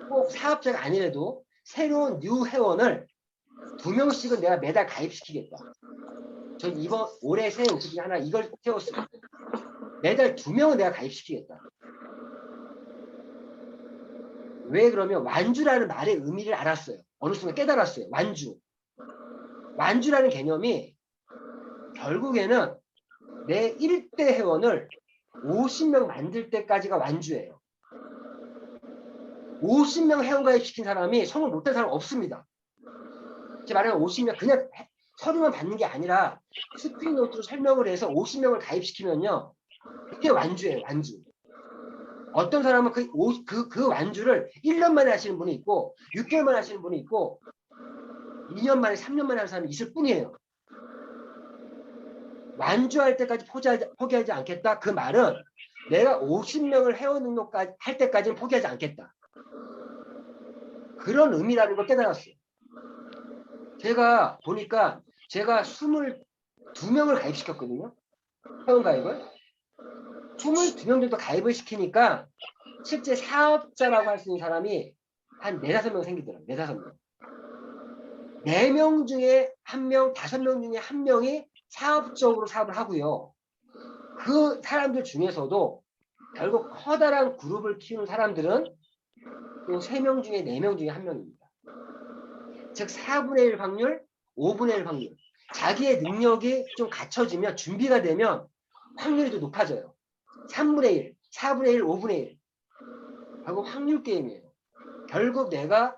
꼭 사업자가 아니라도 새로운 뉴 회원을 2명씩은 내가 매달 가입시키겠다. 전 올해 새해 목표 중에 하나 이걸 세웠습니다. 매달 2명은 내가 가입시키겠다. 왜 그러면 완주라는 말의 의미를 알았어요. 어느 순간 깨달았어요. 완주라는 개념이 결국에는 내 1대 회원을 50명 만들 때까지가 완주예요. 50명 회원 가입시킨 사람이 성공 못한 사람 없습니다. 제 말하는 50명 그냥 서류만 받는 게 아니라 스크린노트로 설명을 해서 50명을 가입시키면요. 그게 완주예요. 완주. 어떤 사람은 그 완주를 1년 만에 하시는 분이 있고 6개월 만에 하시는 분이 있고 2년 만에 3년 만에 하는 사람이 있을 뿐이에요. 완주할 때까지 포기하지 않겠다. 그 말은 내가 50명을 회원 등록할 때까지는 포기하지 않겠다. 그런 의미라는 걸 깨달았어요. 제가 보니까 제가 22명을 가입시켰거든요. 회원 가입을. 22명 정도 가입을 시키니까 실제 사업자라고 할 수 있는 사람이 한 4-5명 생기더라고요. 4-5명. 4명 중에 1명, 5명 중에 1명이 사업적으로 사업을 하고요. 그 사람들 중에서도 결국 커다란 그룹을 키우는 사람들은 또 3명 중에 4명 중에 1명입니다. 즉 4분의 1 확률, 5분의 1 확률. 자기의 능력이 좀 갖춰지면 준비가 되면 확률이 더 높아져요. 3분의 1, 4분의 1, 5분의 1. 결국 확률 게임이에요. 결국 내가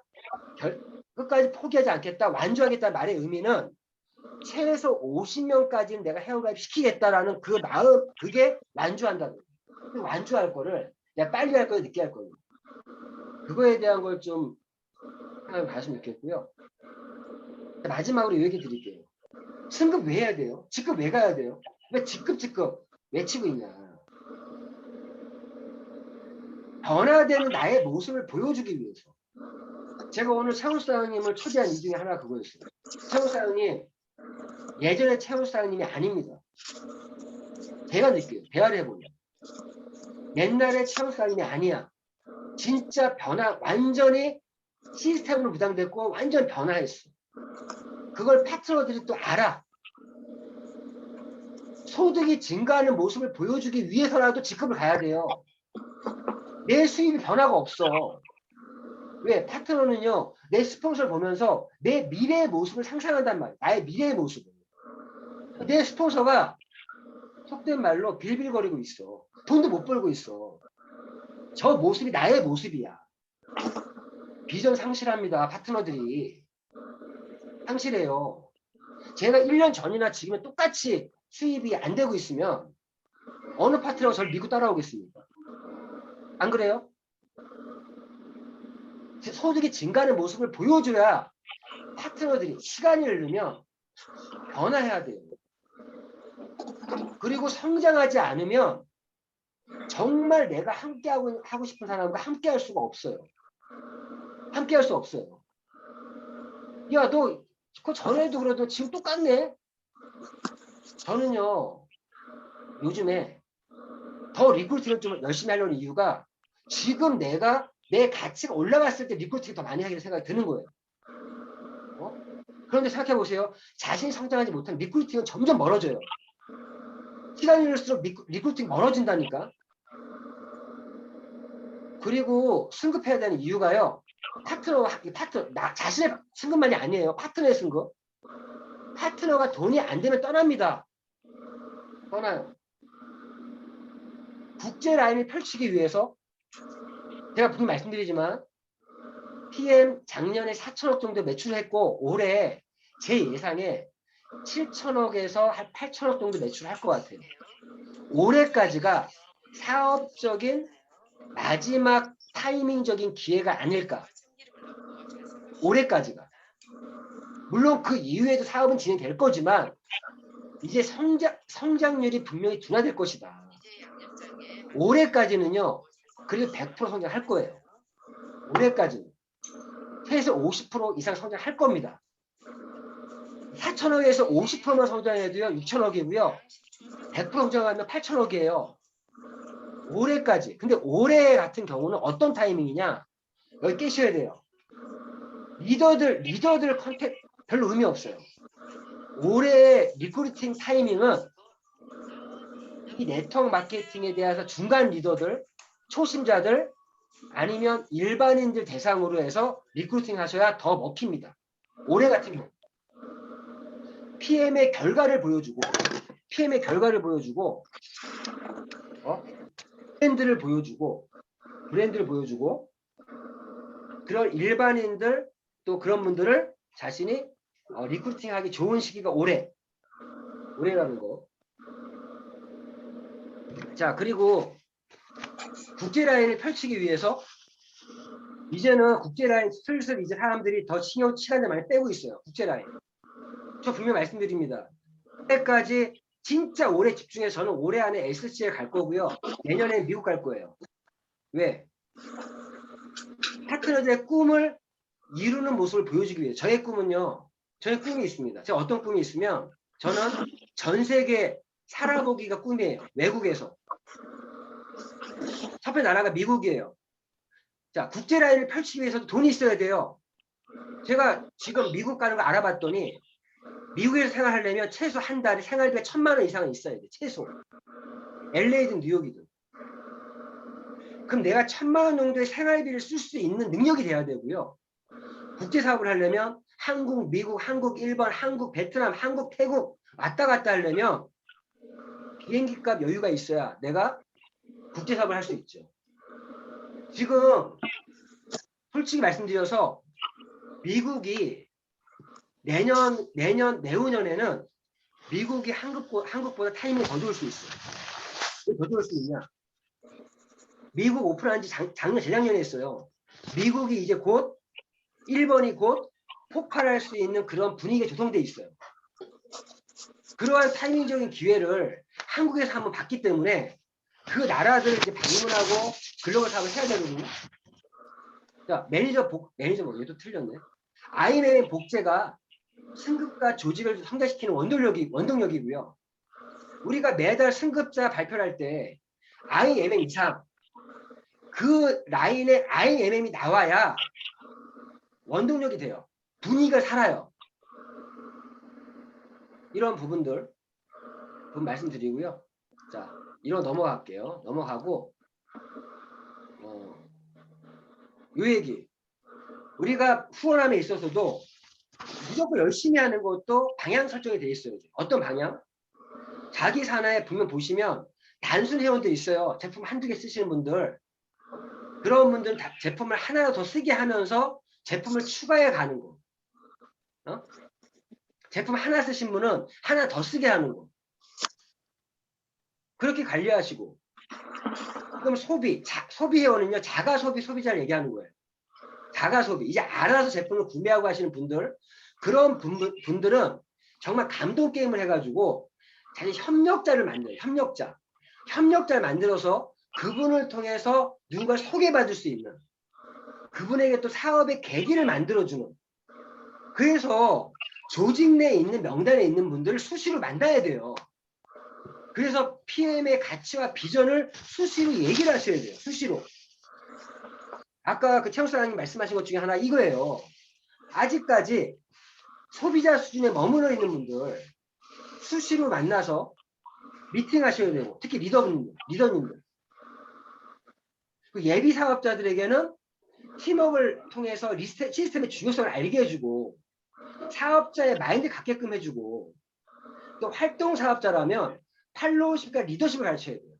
끝까지 포기하지 않겠다, 완주하겠다는 말의 의미는 최소 50명까지는 내가 회원가입 시키겠다라는 그 마음, 그게 완주한다는 거예요. 그 완주할 거를 내가 빨리 할 거야, 늦게 할 거야. 그거에 대한 걸 좀 생각해 봤으면 좋겠고요. 마지막으로 이 얘기 드릴게요. 승급 왜 해야 돼요? 직급 왜 가야 돼요? 왜 직급 외치고 있냐? 변화되는 나의 모습을 보여주기 위해서. 제가 오늘 최훈 사장님을 초대한 이유 중에 하나가 그거였어요. 최훈 사장님, 예전에 최훈 사장님이 아닙니다. 제가 느껴요. 대화를 해보면. 옛날에 최훈 사장님이 아니야. 진짜 완전히 시스템으로 무장됐고 완전 변화했어. 그걸 파트너들이 또 알아. 소득이 증가하는 모습을 보여주기 위해서라도 직급을 가야 돼요. 내 수입이 변화가 없어. 왜? 파트너는요, 내 스폰서를 보면서 내 미래의 모습을 상상한단 말이야. 나의 미래의 모습을. 내 스폰서가 속된 말로 빌빌거리고 있어. 돈도 못 벌고 있어. 저 모습이 나의 모습이야. 비전 상실합니다. 파트너들이. 상실해요. 제가 1년 전이나 지금은 똑같이 수입이 안 되고 있으면 어느 파트너가 저를 믿고 따라오겠습니까? 안 그래요? 소득이 증가하는 모습을 보여줘야 파트너들이 시간이 흐르면 변화해야 돼요. 그리고 성장하지 않으면 정말 내가 하고 싶은 사람과 함께 할 수가 없어요. 함께 할 수 없어요. 야, 너 그 전에도 그래도 지금 똑같네? 저는요, 요즘에 더 리크루팅을 좀 열심히 하려는 이유가 지금 내가 내 가치가 올라갔을 때 리크루팅을 더 많이 하게 생각이 드는 거예요. 그런데 생각해 보세요. 자신이 성장하지 못하면 리크루팅은 점점 멀어져요. 시간이 흐를수록 리크루팅이 멀어진다니까. 그리고 승급해야 되는 이유가요. 나 자신의 승급만이 아니에요. 파트너의 승급. 파트너가 돈이 안 되면 떠납니다. 떠나요. 국제 라인을 펼치기 위해서 제가 분명히 말씀드리지만 PM 작년에 4천억 정도 매출했고 올해 제 예상에 7천억에서 한 8천억 정도 매출할 것 같아요. 올해까지가 사업적인 마지막 타이밍적인 기회가 아닐까. 올해까지가. 물론 그 이후에도 사업은 진행될 거지만 이제 성장률이 분명히 둔화될 것이다. 올해까지는요. 그래도 100% 성장할 거예요. 올해까지는. 최소 50% 이상 성장할 겁니다. 4천억에서 50%만 성장해도요. 6천억이고요. 100% 성장하면 8천억이에요. 올해까지. 근데 올해 같은 경우는 어떤 타이밍이냐? 여기 깨셔야 돼요. 리더들 컨택 별로 의미 없어요. 올해의 리크루팅 타이밍은 이 네트워크 마케팅에 대해서 중간 리더들, 초심자들 아니면 일반인들 대상으로 해서 리크루팅 하셔야 더 먹힙니다. 올해 같은 경우. PM의 결과를 보여주고 브랜드를 보여주고 그런 일반인들 또 그런 분들을 자신이 리크루팅하기 좋은 시기가 올해라는 거. 자, 그리고 국제 라인을 펼치기 위해서 이제는 국제 라인 슬슬 이제 사람들이 더 시간을 많이 빼고 있어요. 국제 라인. 저 분명히 말씀드립니다. 그때까지 진짜 오래 집중해서 저는 올해 안에 SC에 갈 거고요. 내년에 미국 갈 거예요. 왜? 파트너들의 꿈을 이루는 모습을 보여주기 위해. 저의 꿈이 있습니다. 제가 어떤 꿈이 있으면 저는 전 세계 살아보기가 꿈이에요. 외국에서. 첫 번째 나라가 미국이에요. 자, 국제 라인을 펼치기 위해서도 돈이 있어야 돼요. 제가 지금 미국 가는 거 알아봤더니 미국에서 생활하려면 최소 한 달에 생활비가 1,000만 원 이상은 있어야 돼. 최소. LA든 뉴욕이든. 그럼 내가 1,000만 원 정도의 생활비를 쓸 수 있는 능력이 돼야 되고요. 국제 사업을 하려면 한국, 미국, 한국, 일본, 한국, 베트남, 한국, 태국 왔다 갔다 하려면 비행기 값 여유가 있어야 내가 국제 사업을 할 수 있죠. 지금 솔직히 말씀드려서 미국이 내후년에는 미국이 한국보다 타이밍이 더 좋을 수 있어요. 왜 더 좋을 수 있냐? 미국 오픈한 지 재작년에 했어요. 미국이 이제 곧 일본이 곧 폭발할 수 있는 그런 분위기가 조성돼 있어요. 그러한 타이밍적인 기회를 한국에서 한번 봤기 때문에 그 나라들을 이제 방문하고 글로벌 사업을 해야 되거든요. 자, 매니저 뭐 얘도 틀렸네. IMF 복제가 승급과 조직을 성장시키는 원동력이고요. 우리가 매달 승급자 발표를 할 때 IMM 이상 그 라인에 IMM이 나와야 원동력이 돼요. 분위기가 살아요. 이런 부분 말씀드리고요. 자, 이런 넘어갈게요. 넘어가고 요 얘기. 우리가 후원함에 있어서도 무조건 열심히 하는 것도 방향 설정이 돼 있어요. 어떤 방향? 자기 산하에 분명 보시면 단순 회원들 있어요. 제품 한두 개 쓰시는 분들. 그런 분들은 제품을 하나 더 쓰게 하면서 제품을 추가해 가는 거. 제품 하나 쓰신 분은 하나 더 쓰게 하는 거. 그렇게 관리하시고. 그럼 소비 회원은요. 자가 소비자를 얘기하는 거예요. 자가 소비. 이제 알아서 제품을 구매하고 하시는 분들. 그런 분들은 정말 감동 게임을 해가지고 자기 협력자를 만들어요. 협력자를 만들어서 그분을 통해서 누군가를 소개받을 수 있는 그분에게 또 사업의 계기를 만들어주는 그래서 조직 내에 있는 명단에 있는 분들을 수시로 만나야 돼요. 그래서 PM의 가치와 비전을 수시로 얘기를 하셔야 돼요. 수시로. 아까 그 최우 사장님 말씀하신 것 중에 하나 이거예요. 아직까지 소비자 수준에 머물러 있는 분들 수시로 만나서 미팅하셔야 되고 특히 리더님들 그 예비 사업자들에게는 팀워크를 통해서 시스템의 중요성을 알게 해주고 사업자의 마인드 갖게끔 해주고 또 활동 사업자라면 팔로우십과 리더십을 가르쳐야 돼요.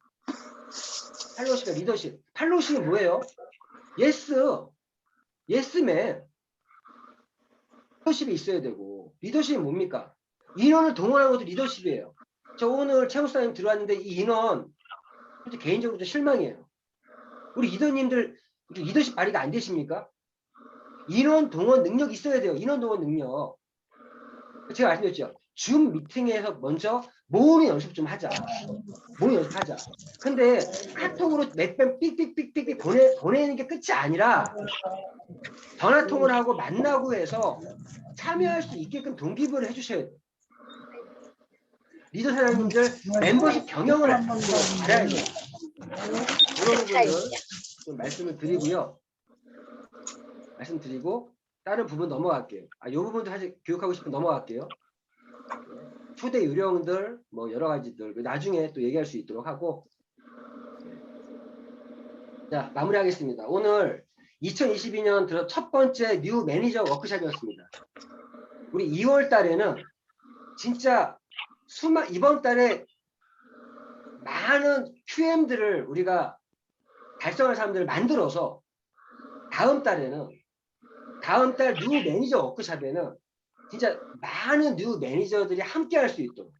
팔로우십과 리더십. 팔로우십은 뭐예요? 예스맨. 리더십이 있어야 되고 리더십이 뭡니까? 인원을 동원하는 것도 리더십이에요. 저 오늘 최우사님 들어왔는데 이 인원 개인적으로 좀 실망이에요. 우리 리더님들 리더십 발휘가 안 되십니까? 인원 동원 능력 있어야 돼요. 인원 동원 능력. 제가 말씀드렸죠. 줌 미팅에서 먼저 모음의 연습 좀 하자. 모음 연습하자. 근데 카톡으로 몇 번 삑삑삑삑 보내는 게 끝이 아니라 전화통을 하고 만나고 해서 참여할 수 있게끔 동기부여를 해주셔야 돼요. 리더 사장님들 멤버십 경영을 잘해야 돼요. 이런 부분을 좀 말씀을 드리고요. 말씀드리고 다른 부분 넘어갈게요. 이 부분도 사실 교육하고 싶으면 넘어갈게요. 초대 유령들 뭐 여러 가지들 나중에 또 얘기할 수 있도록 하고 자 마무리하겠습니다. 오늘 2022년 들어 첫 번째 뉴 매니저 워크숍이었습니다. 우리 2월 달에는 진짜 이번 달에 많은 QM들을 우리가 달성할 사람들을 만들어서 다음 달 뉴 매니저 워크숍에는 진짜 많은 뉴 매니저들이 함께 할 수 있도록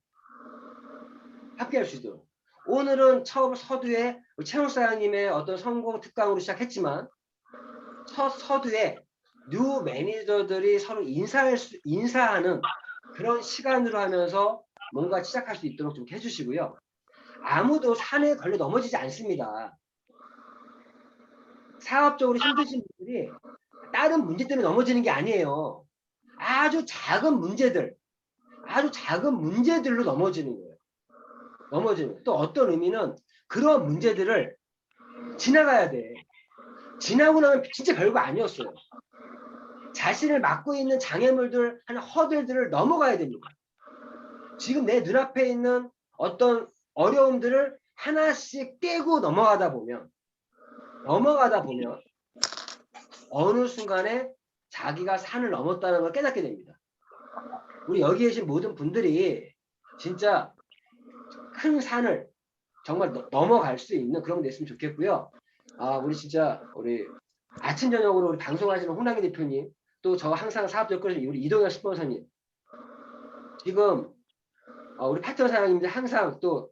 오늘은 처음 서두에 최훈 사장님의 어떤 성공 특강으로 시작했지만 첫 서두에 뉴 매니저들이 서로 인사하는 그런 시간으로 하면서 뭔가 시작할 수 있도록 좀 해주시고요. 아무도 산에 걸려 넘어지지 않습니다. 사업적으로 힘드신 분들이 다른 문제 때문에 넘어지는 게 아니에요. 아주 작은 문제들로 넘어지는 거예요. 또 어떤 의미는 그런 문제들을 지나가야 돼. 지나고 나면 진짜 별거 아니었어요. 자신을 막고 있는 장애물들, 허들들을 넘어가야 됩니다. 지금 내 눈앞에 있는 어떤 어려움들을 하나씩 깨고 넘어가다 보면 어느 순간에 자기가 산을 넘었다는 걸 깨닫게 됩니다. 우리 여기 계신 모든 분들이 진짜 큰 산을 정말 넘어갈 수 있는 그런 게 됐으면 좋겠고요. 우리 진짜 우리 아침 저녁으로 우리 방송하시는 홍남기 대표님, 또 저 항상 사업 접근하시는 우리 이동현 스폰서님, 지금 우리 파트너 사장님들 항상 또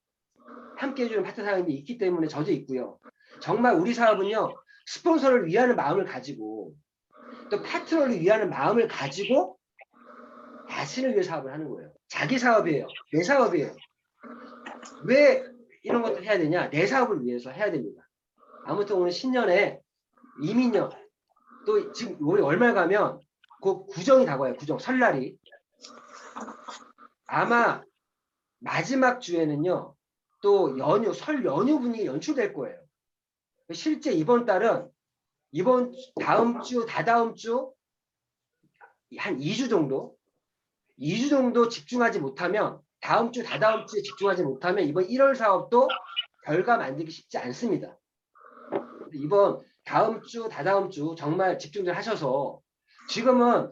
함께 해주는 파트너 사장님이 있기 때문에 저도 있고요. 정말 우리 사업은요, 스폰서를 위하는 마음을 가지고 또 파트너를 위하는 마음을 가지고 자신을 위해 사업을 하는 거예요. 자기 사업이에요. 내 사업이에요. 왜 이런 것들 해야 되냐? 내 사업을 위해서 해야 됩니다. 아무튼 오늘 신년에 이민년, 또 지금 우리 얼마 가면 곧 구정이 다가와요. 구정, 설날이. 아마 마지막 주에는요, 또 연휴, 설 연휴 분위기 연출될 거예요. 실제 이번 달은 다음 주, 다다음 주 한 2주 정도 집중하지 못하면, 다음 주, 다다음 주에 집중하지 못하면 이번 1월 사업도 결과 만들기 쉽지 않습니다. 이번 다음 주, 다다음 주 정말 집중들 하셔서, 지금은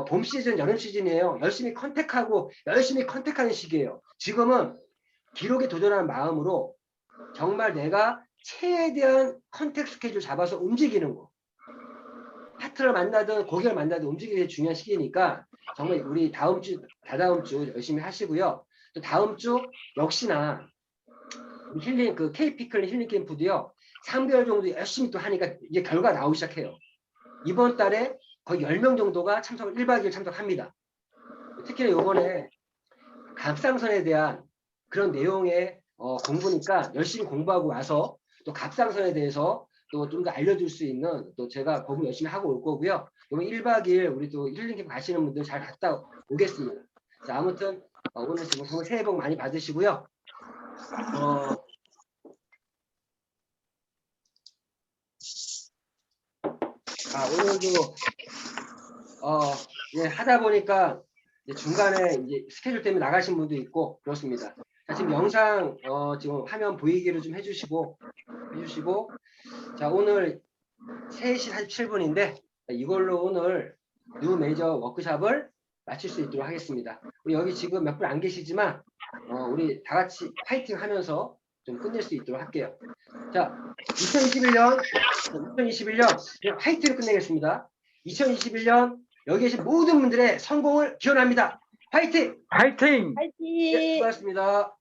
봄 시즌, 여름 시즌이에요. 열심히 컨택하는 시기예요. 지금은 기록에 도전하는 마음으로 정말 내가 최대한 컨택 스케줄 잡아서 움직이는 거. 파트너를 만나든 고객을 만나든 움직이는 게 중요한 시기니까 정말 우리 다음 주, 다다음 주 열심히 하시고요. 또 다음 주 역시나 힐링, 그 K피클린 힐링 캠프도요. 3개월 정도 열심히 또 하니까 이제 결과 나오기 시작해요. 이번 달에 거의 10명 정도가 1박 2일 참석합니다. 특히 이번에 갑상선에 대한 그런 내용의 공부니까 열심히 공부하고 와서 또 갑상선에 대해서 또 좀 더 알려줄 수 있는, 또 제가 공부 열심히 하고 올 거고요. 이번 1박 2일 우리 또 힐링 캠프 가시는 분들 잘 갔다 오겠습니다. 자, 아무튼 오늘 정말 새해 복 많이 받으시고요. 오늘도 예, 하다 보니까 이제 중간에 이제 스케줄 때문에 나가신 분도 있고 그렇습니다. 자, 지금 영상 지금 화면 보이기를 좀 해주시고 자, 오늘 3시 47분인데 이걸로 오늘 뉴 메이저 워크숍을 마칠 수 있도록 하겠습니다. 우리 여기 지금 몇 분 안 계시지만 우리 다 같이 파이팅 하면서 좀 끝낼 수 있도록 할게요. 자, 2021년 화이팅을 끝내겠습니다. 2021년 여기 계신 모든 분들의 성공을 기원합니다. 화이팅! 파이팅! 화이팅! 네, 수고하셨습니다.